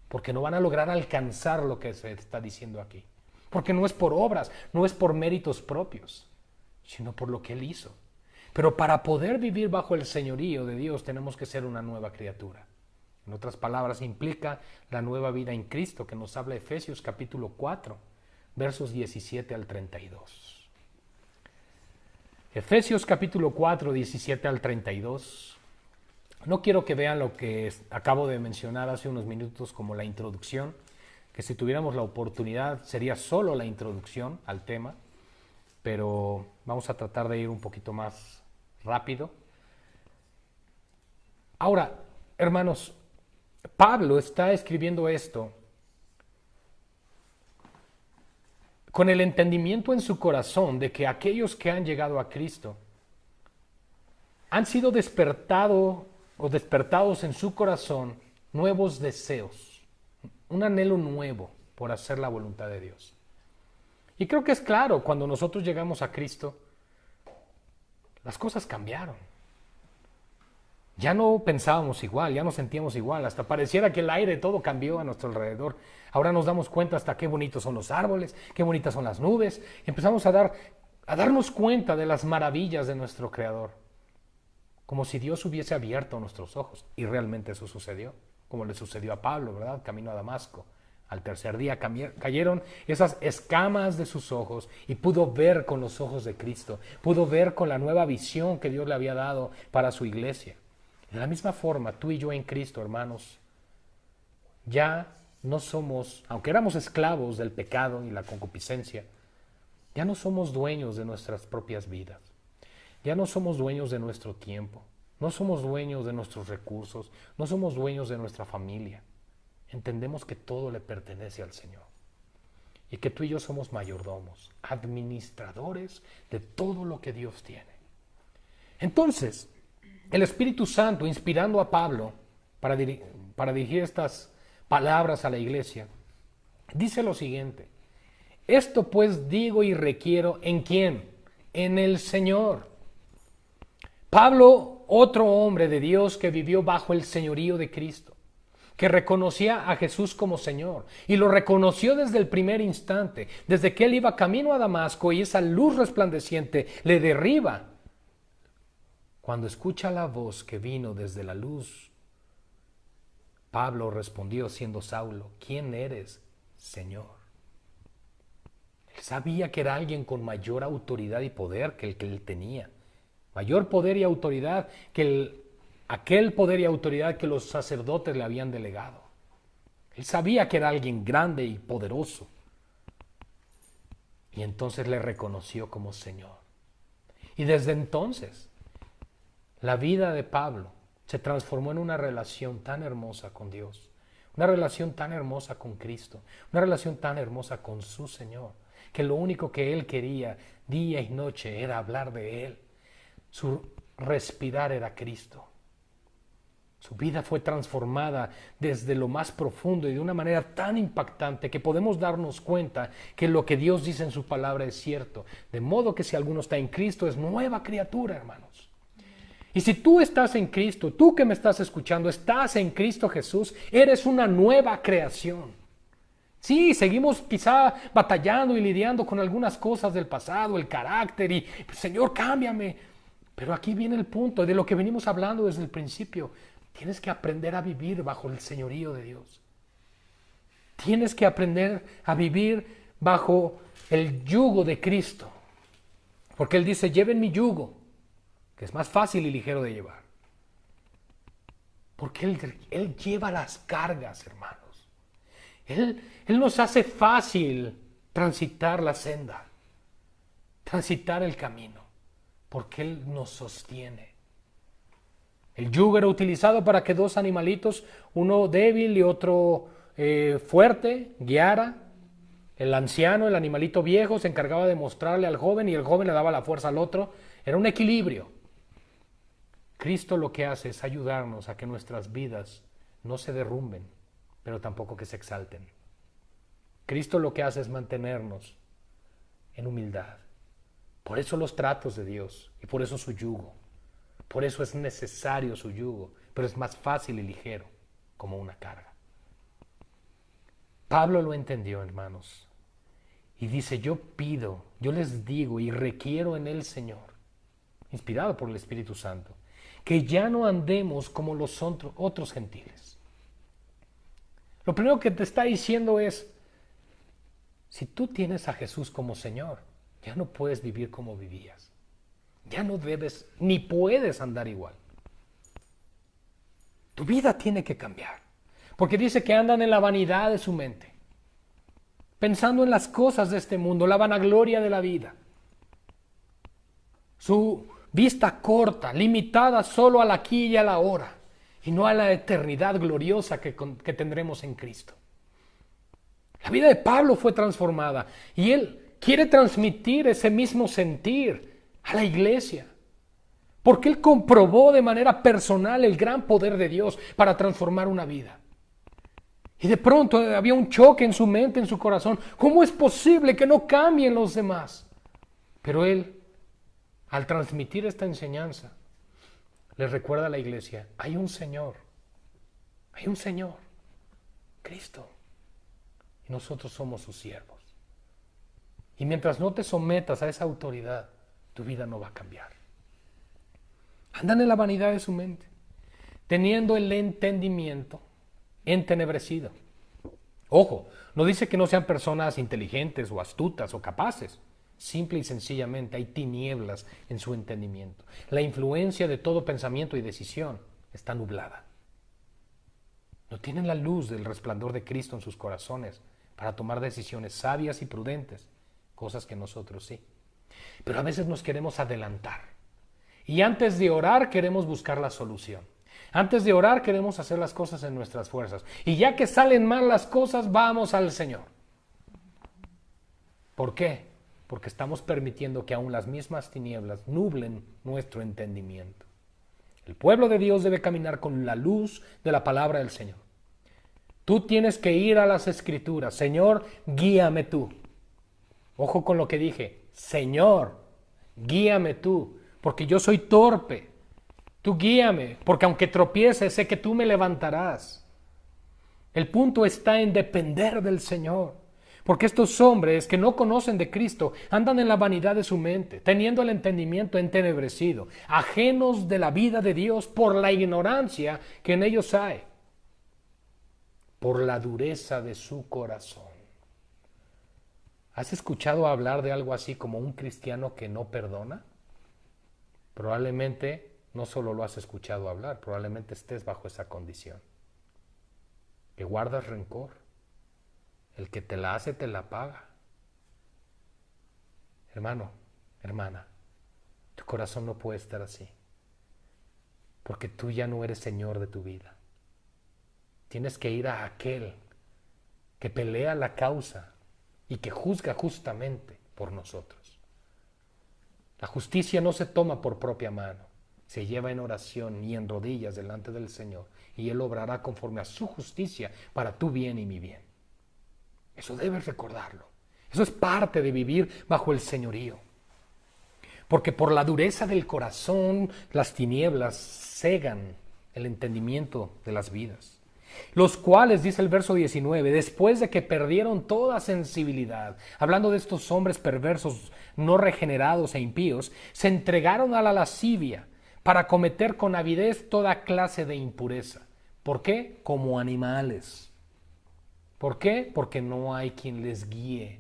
porque no van a lograr alcanzar lo que se está diciendo aquí. Porque no es por obras, no es por méritos propios, sino por lo que Él hizo. Pero para poder vivir bajo el señorío de Dios tenemos que ser una nueva criatura. En otras palabras, implica la nueva vida en Cristo, que nos habla Efesios capítulo 4, versos 17 al 32. Efesios capítulo 4, 17 al 32. No quiero que vean lo que acabo de mencionar hace unos minutos como la introducción, que si tuviéramos la oportunidad sería solo la introducción al tema, pero vamos a tratar de ir un poquito más rápido. Ahora, hermanos, Pablo está escribiendo esto con el entendimiento en su corazón de que aquellos que han llegado a Cristo han sido despertados en su corazón nuevos deseos, un anhelo nuevo por hacer la voluntad de Dios. Y creo que es claro, cuando nosotros llegamos a Cristo, las cosas cambiaron. Ya no pensábamos igual, ya no sentíamos igual, hasta pareciera que el aire todo cambió a nuestro alrededor. Ahora nos damos cuenta hasta qué bonitos son los árboles, qué bonitas son las nubes. Empezamos a darnos cuenta de las maravillas de nuestro Creador, como si Dios hubiese abierto nuestros ojos. Y realmente eso sucedió, como le sucedió a Pablo, ¿verdad? Camino a Damasco. Al tercer día cayeron esas escamas de sus ojos y pudo ver con los ojos de Cristo, pudo ver con la nueva visión que Dios le había dado para su iglesia. De la misma forma, tú y yo en Cristo, hermanos, ya no somos, aunque éramos esclavos del pecado y la concupiscencia, ya no somos dueños de nuestras propias vidas. Ya no somos dueños de nuestro tiempo. No somos dueños de nuestros recursos. No somos dueños de nuestra familia. Entendemos que todo le pertenece al Señor. Y que tú y yo somos mayordomos, administradores de todo lo que Dios tiene. Entonces, el Espíritu Santo, inspirando a Pablo para dirigir estas palabras a la iglesia, dice lo siguiente: esto pues digo y requiero, ¿en quién? En el Señor. Pablo, otro hombre de Dios que vivió bajo el señorío de Cristo, que reconocía a Jesús como Señor, y lo reconoció desde el primer instante, desde que él iba camino a Damasco y esa luz resplandeciente le derriba. Cuando escucha la voz que vino desde la luz, Pablo respondió siendo Saulo: ¿quién eres, Señor? Él sabía que era alguien con mayor autoridad y poder que el que él tenía. Mayor poder y autoridad que aquel poder y autoridad que los sacerdotes le habían delegado. Él sabía que era alguien grande y poderoso. Y entonces le reconoció como Señor. Y desde entonces, la vida de Pablo se transformó en una relación tan hermosa con Dios, una relación tan hermosa con Cristo, una relación tan hermosa con su Señor, que lo único que él quería día y noche era hablar de Él. Su respirar era Cristo. Su vida fue transformada desde lo más profundo y de una manera tan impactante que podemos darnos cuenta que lo que Dios dice en su palabra es cierto. De modo que si alguno está en Cristo es nueva criatura, hermanos. Y si tú estás en Cristo, tú que me estás escuchando, estás en Cristo Jesús, eres una nueva creación. Sí, seguimos quizá batallando y lidiando con algunas cosas del pasado, el carácter y, Señor, cámbiame. Pero aquí viene el punto de lo que venimos hablando desde el principio. Tienes que aprender a vivir bajo el señorío de Dios. Tienes que aprender a vivir bajo el yugo de Cristo. Porque Él dice: lleven mi yugo, que es más fácil y ligero de llevar. Porque Él lleva las cargas, hermanos. Él nos hace fácil transitar la senda, transitar el camino, porque Él nos sostiene. El yugo era utilizado para que dos animalitos, uno débil y otro fuerte, guiara. El anciano, el animalito viejo, se encargaba de mostrarle al joven y el joven le daba la fuerza al otro. Era un equilibrio. Cristo lo que hace es ayudarnos a que nuestras vidas no se derrumben, pero tampoco que se exalten. Cristo lo que hace es mantenernos en humildad. Por eso los tratos de Dios y por eso su yugo. Por eso es necesario su yugo, pero es más fácil y ligero como una carga. Pablo lo entendió, hermanos, y dice: yo pido, yo les digo y requiero en el Señor, inspirado por el Espíritu Santo, que ya no andemos como los otros gentiles. Lo primero que te está diciendo es: si tú tienes a Jesús como Señor, ya no puedes vivir como vivías. Ya no debes ni puedes andar igual. Tu vida tiene que cambiar. Porque dice que andan en la vanidad de su mente, pensando en las cosas de este mundo, la vanagloria de la vida. Su vista corta, limitada solo al aquí y a la ahora, y no a la eternidad gloriosa que tendremos en Cristo. La vida de Pablo fue transformada y él quiere transmitir ese mismo sentir a la iglesia, porque él comprobó de manera personal el gran poder de Dios para transformar una vida. Y de pronto había un choque en su mente, en su corazón. ¿Cómo es posible que no cambien los demás? Pero él, al transmitir esta enseñanza, les recuerda a la iglesia, hay un Señor, Cristo, y nosotros somos sus siervos. Y mientras no te sometas a esa autoridad, tu vida no va a cambiar. Andan en la vanidad de su mente, teniendo el entendimiento entenebrecido. Ojo, no dice que no sean personas inteligentes o astutas o capaces. Simple y sencillamente hay tinieblas en su entendimiento. La influencia de todo pensamiento y decisión está nublada. No tienen la luz del resplandor de Cristo en sus corazones para tomar decisiones sabias y prudentes, cosas que nosotros sí. Pero a veces nos queremos adelantar. Y antes de orar queremos buscar la solución. Antes de orar queremos hacer las cosas en nuestras fuerzas. Y ya que salen mal las cosas, vamos al Señor. ¿Por qué? Porque estamos permitiendo que aún las mismas tinieblas nublen nuestro entendimiento. El pueblo de Dios debe caminar con la luz de la palabra del Señor. Tú tienes que ir a las Escrituras. Señor, guíame tú. Ojo con lo que dije. Señor, guíame tú, porque yo soy torpe. Tú guíame, porque aunque tropiece, sé que tú me levantarás. El punto está en depender del Señor. Porque estos hombres que no conocen de Cristo andan en la vanidad de su mente, teniendo el entendimiento entenebrecido, ajenos de la vida de Dios por la ignorancia que en ellos hay, por la dureza de su corazón. ¿Has escuchado hablar de algo así como un cristiano que no perdona? Probablemente no solo lo has escuchado hablar, probablemente estés bajo esa condición. Que guardas rencor. El que te la hace, te la paga. Hermano, hermana, tu corazón no puede estar así. Porque tú ya no eres Señor de tu vida. Tienes que ir a aquel que pelea la causa y que juzga justamente por nosotros. La justicia no se toma por propia mano, se lleva en oración y en rodillas delante del Señor, y Él obrará conforme a su justicia para tu bien y mi bien. Eso debes recordarlo. Eso es parte de vivir bajo el señorío. Porque por la dureza del corazón, las tinieblas cegan el entendimiento de las vidas. Los cuales, dice el verso 19, después de que perdieron toda sensibilidad, hablando de estos hombres perversos, no regenerados e impíos, se entregaron a la lascivia para cometer con avidez toda clase de impureza. ¿Por qué? Como animales. ¿Por qué? Porque no hay quien les guíe.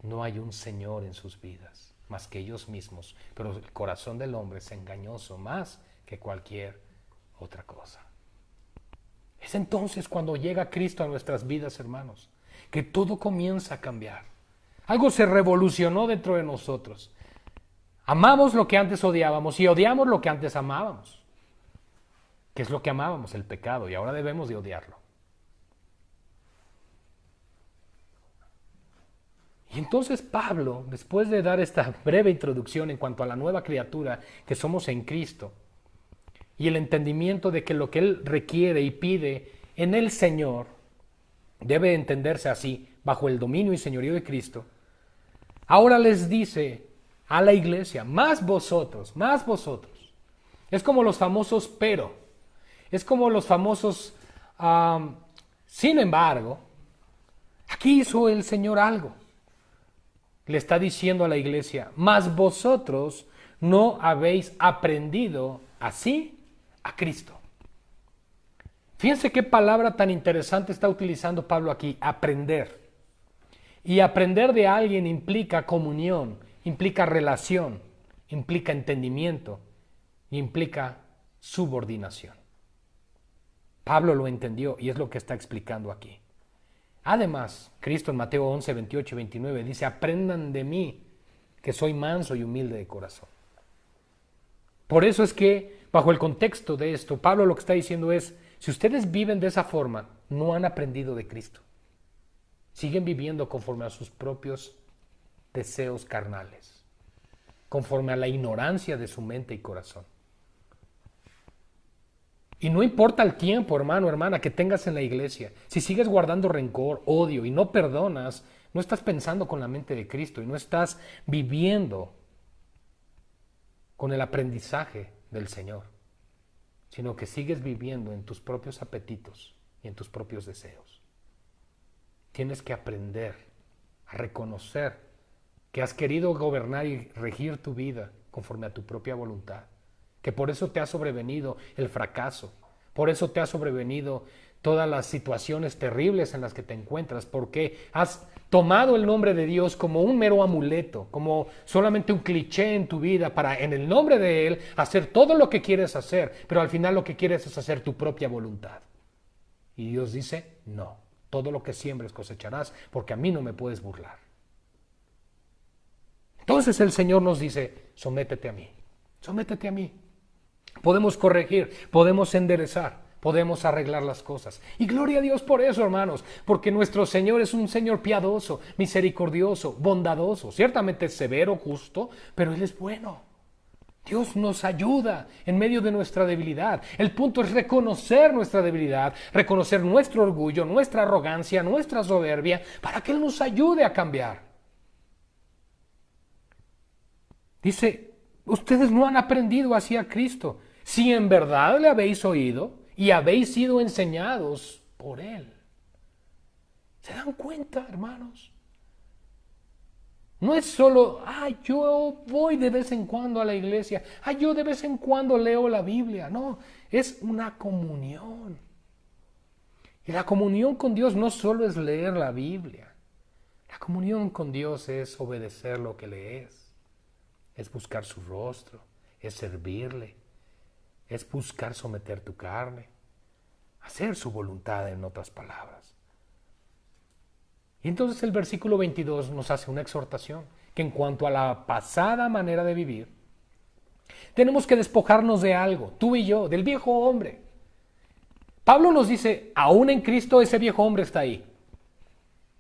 No hay un Señor en sus vidas, más que ellos mismos. Pero el corazón del hombre es engañoso más que cualquier otra cosa. Es entonces cuando llega Cristo a nuestras vidas, hermanos, que todo comienza a cambiar. Algo se revolucionó dentro de nosotros. Amamos lo que antes odiábamos y odiamos lo que antes amábamos. ¿Qué es lo que amábamos? El pecado, y ahora debemos de odiarlo. Y entonces Pablo, después de dar esta breve introducción en cuanto a la nueva criatura que somos en Cristo, y el entendimiento de que lo que Él requiere y pide en el Señor debe entenderse así, bajo el dominio y señorío de Cristo, ahora les dice a la iglesia, más vosotros. Es como los famosos pero. Es como los famosos, sin embargo, aquí hizo el Señor algo. Le está diciendo a la iglesia, mas vosotros no habéis aprendido así a Cristo. Fíjense qué palabra tan interesante está utilizando Pablo aquí, aprender. Y aprender de alguien implica comunión, implica relación, implica entendimiento, implica subordinación. Pablo lo entendió y es lo que está explicando aquí. Además, Cristo en Mateo 11, 28 y 29 dice, aprendan de mí, que soy manso y humilde de corazón. Por eso es que, bajo el contexto de esto, Pablo lo que está diciendo es, si ustedes viven de esa forma, no han aprendido de Cristo. Siguen viviendo conforme a sus propios deseos carnales, conforme a la ignorancia de su mente y corazón. Y no importa el tiempo, hermano, hermana, que tengas en la iglesia. Si sigues guardando rencor, odio y no perdonas, no estás pensando con la mente de Cristo y no estás viviendo con el aprendizaje del Señor, sino que sigues viviendo en tus propios apetitos y en tus propios deseos. Tienes que aprender a reconocer que has querido gobernar y regir tu vida conforme a tu propia voluntad, que por eso te ha sobrevenido el fracaso, por eso te ha sobrevenido todas las situaciones terribles en las que te encuentras, porque has tomado el nombre de Dios como un mero amuleto, como solamente un cliché en tu vida para, en el nombre de Él, hacer todo lo que quieres hacer, pero al final lo que quieres es hacer tu propia voluntad. Y Dios dice, no, todo lo que siembres cosecharás, porque a mí no me puedes burlar. Entonces el Señor nos dice, sométete a mí, sométete a mí. Podemos corregir, podemos enderezar, podemos arreglar las cosas. Y gloria a Dios por eso, hermanos, porque nuestro Señor es un Señor piadoso, misericordioso, bondadoso. Ciertamente es severo, justo, pero Él es bueno. Dios nos ayuda en medio de nuestra debilidad. El punto es reconocer nuestra debilidad, reconocer nuestro orgullo, nuestra arrogancia, nuestra soberbia, para que Él nos ayude a cambiar. Dice, ustedes no han aprendido así a Cristo, si en verdad le habéis oído y habéis sido enseñados por Él. ¿Se dan cuenta, hermanos? No es solo, yo voy de vez en cuando a la iglesia, yo de vez en cuando leo la Biblia. No, es una comunión. Y la comunión con Dios no solo es leer la Biblia. La comunión con Dios es obedecer lo que lees, es buscar su rostro, es servirle, es buscar someter tu carne, hacer su voluntad, en otras palabras. Y entonces el versículo 22 nos hace una exhortación, que en cuanto a la pasada manera de vivir, tenemos que despojarnos de algo, tú y yo, del viejo hombre. Pablo nos dice, aún en Cristo ese viejo hombre está ahí.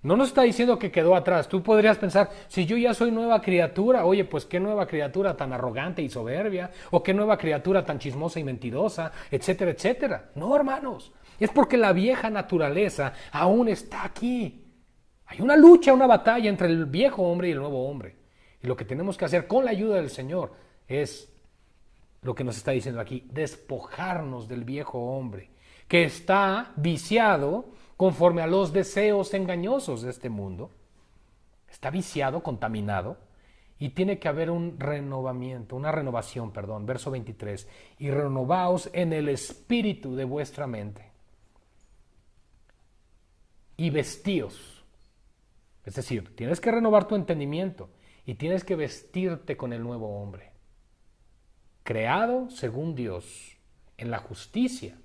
No nos está diciendo que quedó atrás. Tú podrías pensar, si yo ya soy nueva criatura, oye, pues qué nueva criatura tan arrogante y soberbia, o qué nueva criatura tan chismosa y mentirosa, etcétera, etcétera. No, hermanos, es porque la vieja naturaleza aún está aquí. Hay una lucha, una batalla entre el viejo hombre y el nuevo hombre. Y lo que tenemos que hacer con la ayuda del Señor es lo que nos está diciendo aquí, despojarnos del viejo hombre, que está viciado conforme a los deseos engañosos de este mundo. Está viciado, contaminado, y tiene que haber un renovamiento, una renovación, verso 23. Y renovaos en el espíritu de vuestra mente. Y vestíos. Es decir, tienes que renovar tu entendimiento y tienes que vestirte con el nuevo hombre, creado según Dios en la justicia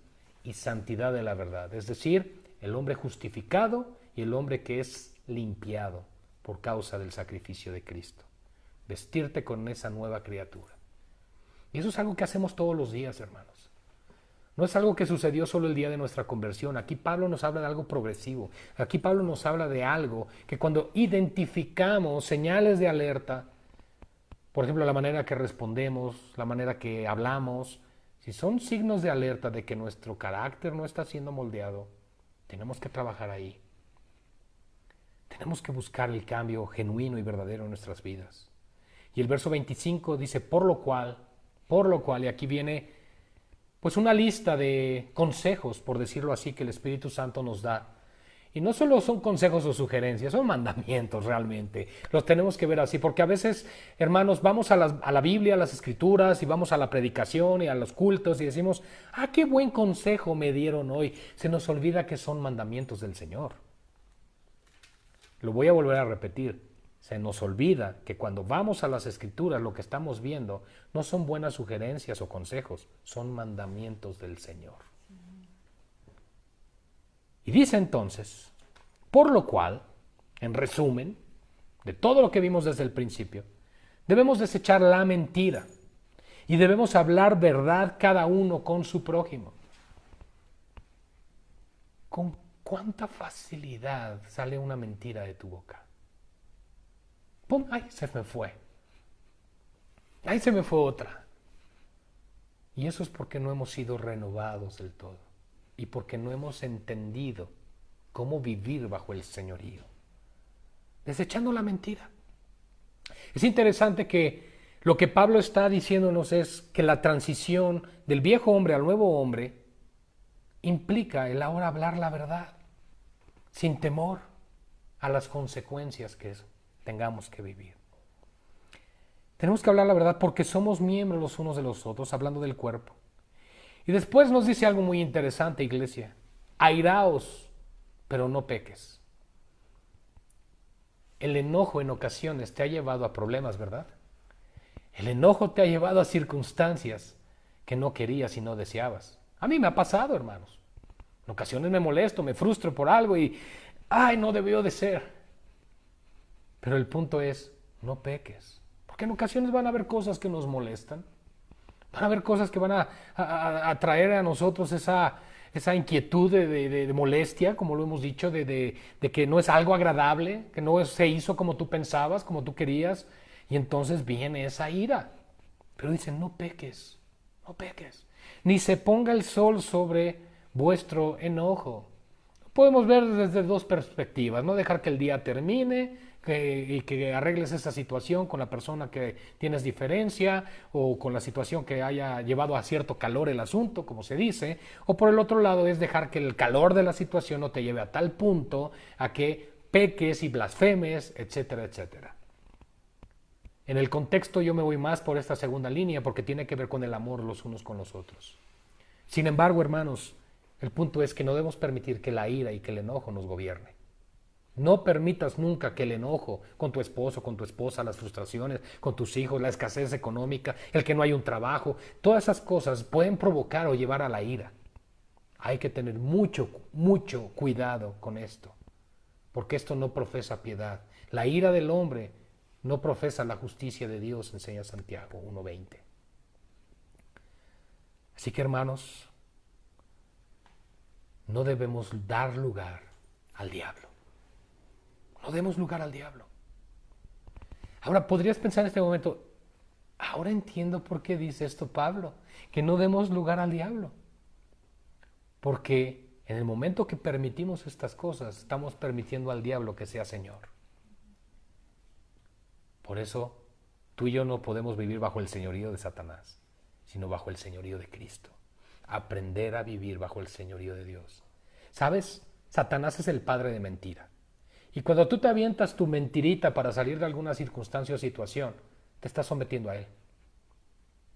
y santidad de la verdad. Es decir, el hombre justificado y el hombre que es limpiado por causa del sacrificio de Cristo. Vestirte con esa nueva criatura. Y eso es algo que hacemos todos los días, hermanos. No es algo que sucedió solo el día de nuestra conversión. Aquí Pablo nos habla de algo progresivo. Aquí Pablo nos habla de algo que cuando identificamos señales de alerta, por ejemplo, la manera que respondemos, la manera que hablamos, si son signos de alerta de que nuestro carácter no está siendo moldeado, tenemos que trabajar ahí. Tenemos que buscar el cambio genuino y verdadero en nuestras vidas. Y el verso 25 dice, por lo cual, y aquí viene pues una lista de consejos, por decirlo así, que el Espíritu Santo nos da. Y no solo son consejos o sugerencias, son mandamientos realmente. Los tenemos que ver así, porque a veces, hermanos, vamos a la Biblia, a las Escrituras, y vamos a la predicación y a los cultos y decimos, qué buen consejo me dieron hoy. Se nos olvida que son mandamientos del Señor. Lo voy a volver a repetir. Se nos olvida que cuando vamos a las Escrituras lo que estamos viendo no son buenas sugerencias o consejos, son mandamientos del Señor. Y dice entonces, por lo cual, en resumen, de todo lo que vimos desde el principio, debemos desechar la mentira y debemos hablar verdad cada uno con su prójimo. ¿Con cuánta facilidad sale una mentira de tu boca? ¡Pum! ¡Ay, se me fue! ¡Ay, se me fue otra! Y eso es porque no hemos sido renovados del todo y porque no hemos entendido cómo vivir bajo el señorío. Desechando la mentira. Es interesante que Lo que Pablo está diciéndonos es que la transición del viejo hombre al nuevo hombre implica el ahora hablar la verdad, sin temor a las consecuencias que tengamos que vivir. Tenemos que hablar la verdad porque somos miembros los unos de los otros, hablando del cuerpo. Y después nos dice algo muy interesante, iglesia. Airaos, pero no peques. El enojo en ocasiones te ha llevado a problemas, ¿verdad? El enojo te ha llevado a circunstancias que no querías y no deseabas. A mí me ha pasado, hermanos. En ocasiones me molesto, me frustro por algo y, no debió de ser. Pero el punto es, no peques. Porque en ocasiones van a haber cosas que nos molestan. Van a haber cosas que van a traer a nosotros esa inquietud de molestia, como lo hemos dicho, de que no es algo agradable, que no se hizo como tú pensabas, como tú querías. Y entonces viene esa ira. Pero dicen, no peques, no peques. Ni se ponga el sol sobre vuestro enojo. Podemos ver desde dos perspectivas, no dejar que el día termine y que arregles esa situación con la persona que tienes diferencia o con la situación que haya llevado a cierto calor el asunto, como se dice, o por el otro lado es dejar que el calor de la situación no te lleve a tal punto a que peques y blasfemes, etcétera, etcétera. En el contexto yo me voy más por esta segunda línea porque tiene que ver con el amor los unos con los otros. Sin embargo, hermanos, el punto es que no debemos permitir que la ira y que el enojo nos gobierne. No permitas nunca que el enojo con tu esposo, con tu esposa, las frustraciones, con tus hijos, la escasez económica, el que no hay un trabajo, todas esas cosas pueden provocar o llevar a la ira. Hay que tener mucho, mucho cuidado con esto, porque esto no profesa piedad. La ira del hombre no profesa la justicia de Dios, enseña Santiago 1:20. Así que, hermanos, no debemos dar lugar al diablo. No demos lugar al diablo. Ahora, podrías pensar en este momento, ahora entiendo por qué dice esto Pablo, que no demos lugar al diablo. Porque en el momento que permitimos estas cosas, estamos permitiendo al diablo que sea Señor. Por eso, tú y yo no podemos vivir bajo el señorío de Satanás, sino bajo el señorío de Cristo. Aprender a vivir bajo el señorío de Dios. ¿Sabes? Satanás es el padre de mentira. Y cuando tú te avientas tu mentirita para salir de alguna circunstancia o situación, te estás sometiendo a él.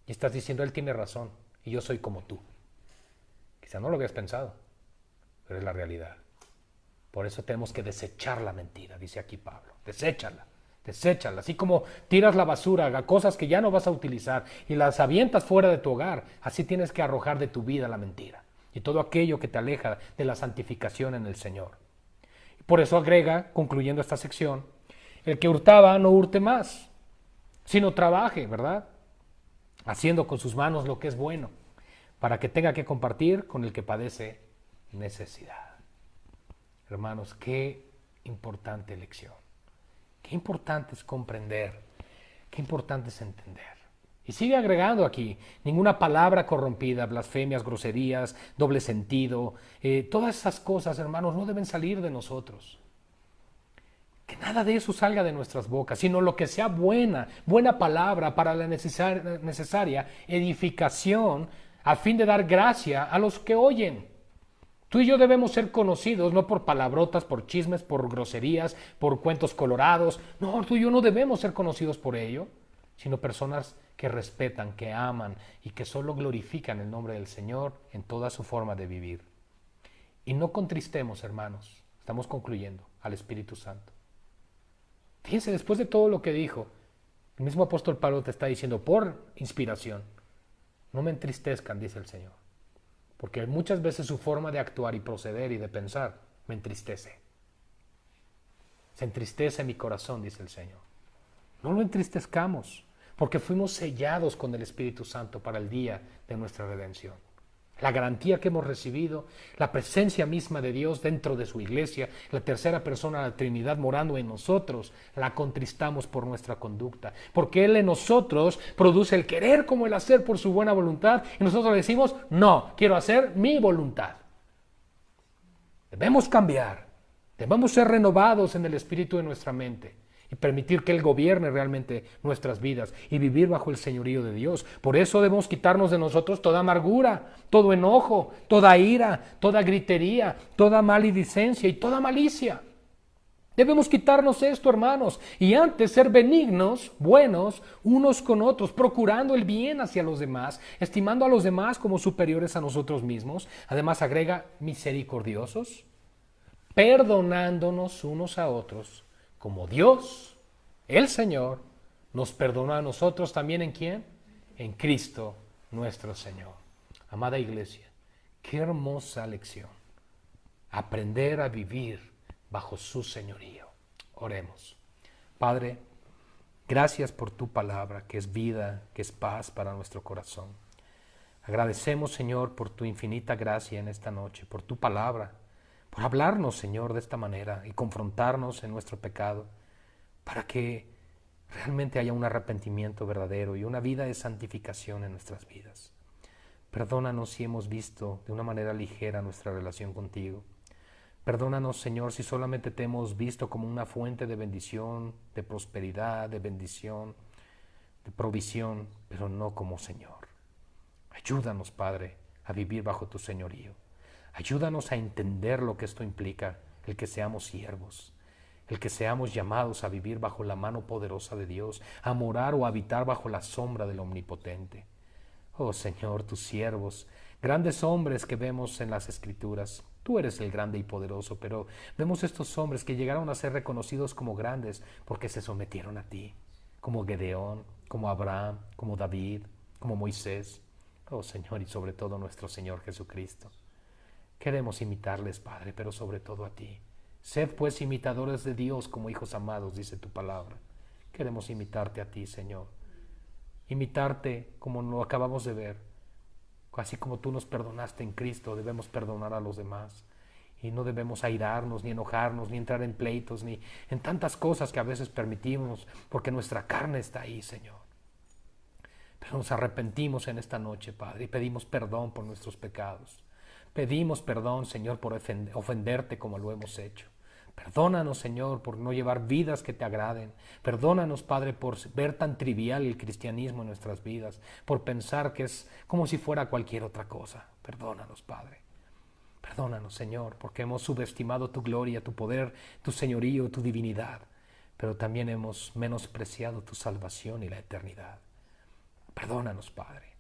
Y estás diciendo, él tiene razón y yo soy como tú. Quizá no lo habías pensado, pero es la realidad. Por eso tenemos que desechar la mentira, dice aquí Pablo. Deséchala. Deséchala, así como tiras la basura a cosas que ya no vas a utilizar y las avientas fuera de tu hogar, así tienes que arrojar de tu vida la mentira y todo aquello que te aleja de la santificación en el Señor. Por eso agrega, concluyendo esta sección, el que hurtaba no hurte más, sino trabaje, ¿verdad? Haciendo con sus manos lo que es bueno, para que tenga que compartir con el que padece necesidad. Hermanos, qué importante lección. Qué importante es comprender, qué importante es entender. Y sigue agregando aquí, ninguna palabra corrompida, blasfemias, groserías, doble sentido, todas esas cosas, hermanos, no deben salir de nosotros. Que nada de eso salga de nuestras bocas, sino lo que sea buena palabra para la necesaria edificación a fin de dar gracia a los que oyen. Tú y yo debemos ser conocidos no por palabrotas, por chismes, por groserías, por cuentos colorados. No, tú y yo no debemos ser conocidos por ello, sino personas que respetan, que aman y que solo glorifican el nombre del Señor en toda su forma de vivir. Y no contristemos, hermanos, estamos concluyendo, al Espíritu Santo. Fíjense, después de todo lo que dijo, el mismo apóstol Pablo te está diciendo por inspiración, no me entristezcan, dice el Señor. Porque muchas veces su forma de actuar y proceder y de pensar me entristece. Se entristece mi corazón, dice el Señor. No lo entristezcamos, porque fuimos sellados con el Espíritu Santo para el día de nuestra redención. La garantía que hemos recibido, la presencia misma de Dios dentro de su iglesia, la tercera persona de la Trinidad morando en nosotros, la contristamos por nuestra conducta, porque Él en nosotros produce el querer como el hacer por su buena voluntad, y nosotros le decimos, no, quiero hacer mi voluntad. Debemos cambiar, debemos ser renovados en el espíritu de nuestra mente, y permitir que Él gobierne realmente nuestras vidas y vivir bajo el señorío de Dios. Por eso debemos quitarnos de nosotros toda amargura, todo enojo, toda ira, toda gritería, toda maledicencia y toda malicia. Debemos quitarnos esto, hermanos, y antes ser benignos, buenos, unos con otros, procurando el bien hacia los demás, estimando a los demás como superiores a nosotros mismos. Además agrega misericordiosos, perdonándonos unos a otros, como Dios, el Señor, nos perdonó a nosotros también. ¿En quién? En Cristo nuestro Señor. Amada iglesia, qué hermosa lección. Aprender a vivir bajo su señorío. Oremos. Padre, gracias por tu palabra, que es vida, que es paz para nuestro corazón. Agradecemos, Señor, por tu infinita gracia en esta noche, por tu palabra, por hablarnos, Señor, de esta manera y confrontarnos en nuestro pecado, para que realmente haya un arrepentimiento verdadero y una vida de santificación en nuestras vidas. Perdónanos si hemos visto de una manera ligera nuestra relación contigo. Perdónanos, Señor, si solamente te hemos visto como una fuente de bendición, de prosperidad, de bendición, de provisión, pero no como Señor. Ayúdanos, Padre, a vivir bajo tu señorío. Ayúdanos a entender lo que esto implica, el que seamos siervos, el que seamos llamados a vivir bajo la mano poderosa de Dios, a morar o habitar bajo la sombra del Omnipotente. Oh Señor, tus siervos, grandes hombres que vemos en las Escrituras. Tú eres el grande y poderoso, pero vemos estos hombres que llegaron a ser reconocidos como grandes porque se sometieron a ti, como Gedeón, como Abraham, como David, como Moisés. Oh Señor, y sobre todo nuestro Señor Jesucristo. Queremos imitarles, Padre, pero sobre todo a ti. Sed pues imitadores de Dios como hijos amados, dice tu palabra. Queremos imitarte a ti, Señor. Imitarte como lo acabamos de ver. Así como tú nos perdonaste en Cristo, debemos perdonar a los demás. Y no debemos airarnos, ni enojarnos, ni entrar en pleitos, ni en tantas cosas que a veces permitimos, porque nuestra carne está ahí, Señor. Pero nos arrepentimos en esta noche, Padre, y pedimos perdón por nuestros pecados. Pedimos perdón, Señor, por ofenderte como lo hemos hecho. Perdónanos, Señor, por no llevar vidas que te agraden. Perdónanos, Padre, por ver tan trivial el cristianismo en nuestras vidas, por pensar que es como si fuera cualquier otra cosa. Perdónanos, Padre. Perdónanos, Señor, porque hemos subestimado tu gloria, tu poder, tu señorío, tu divinidad, pero también hemos menospreciado tu salvación y la eternidad. Perdónanos, Padre.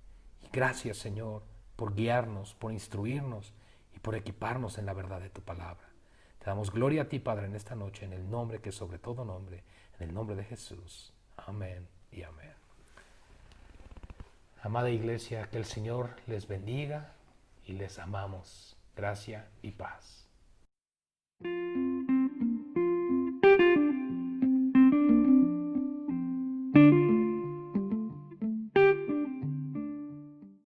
Y gracias, Señor, por guiarnos, por instruirnos y por equiparnos en la verdad de tu palabra. Te damos gloria a ti, Padre, en esta noche, en el nombre que es sobre todo nombre, en el nombre de Jesús. Amén y amén. Amada iglesia, que el Señor les bendiga y les amamos. Gracia y paz.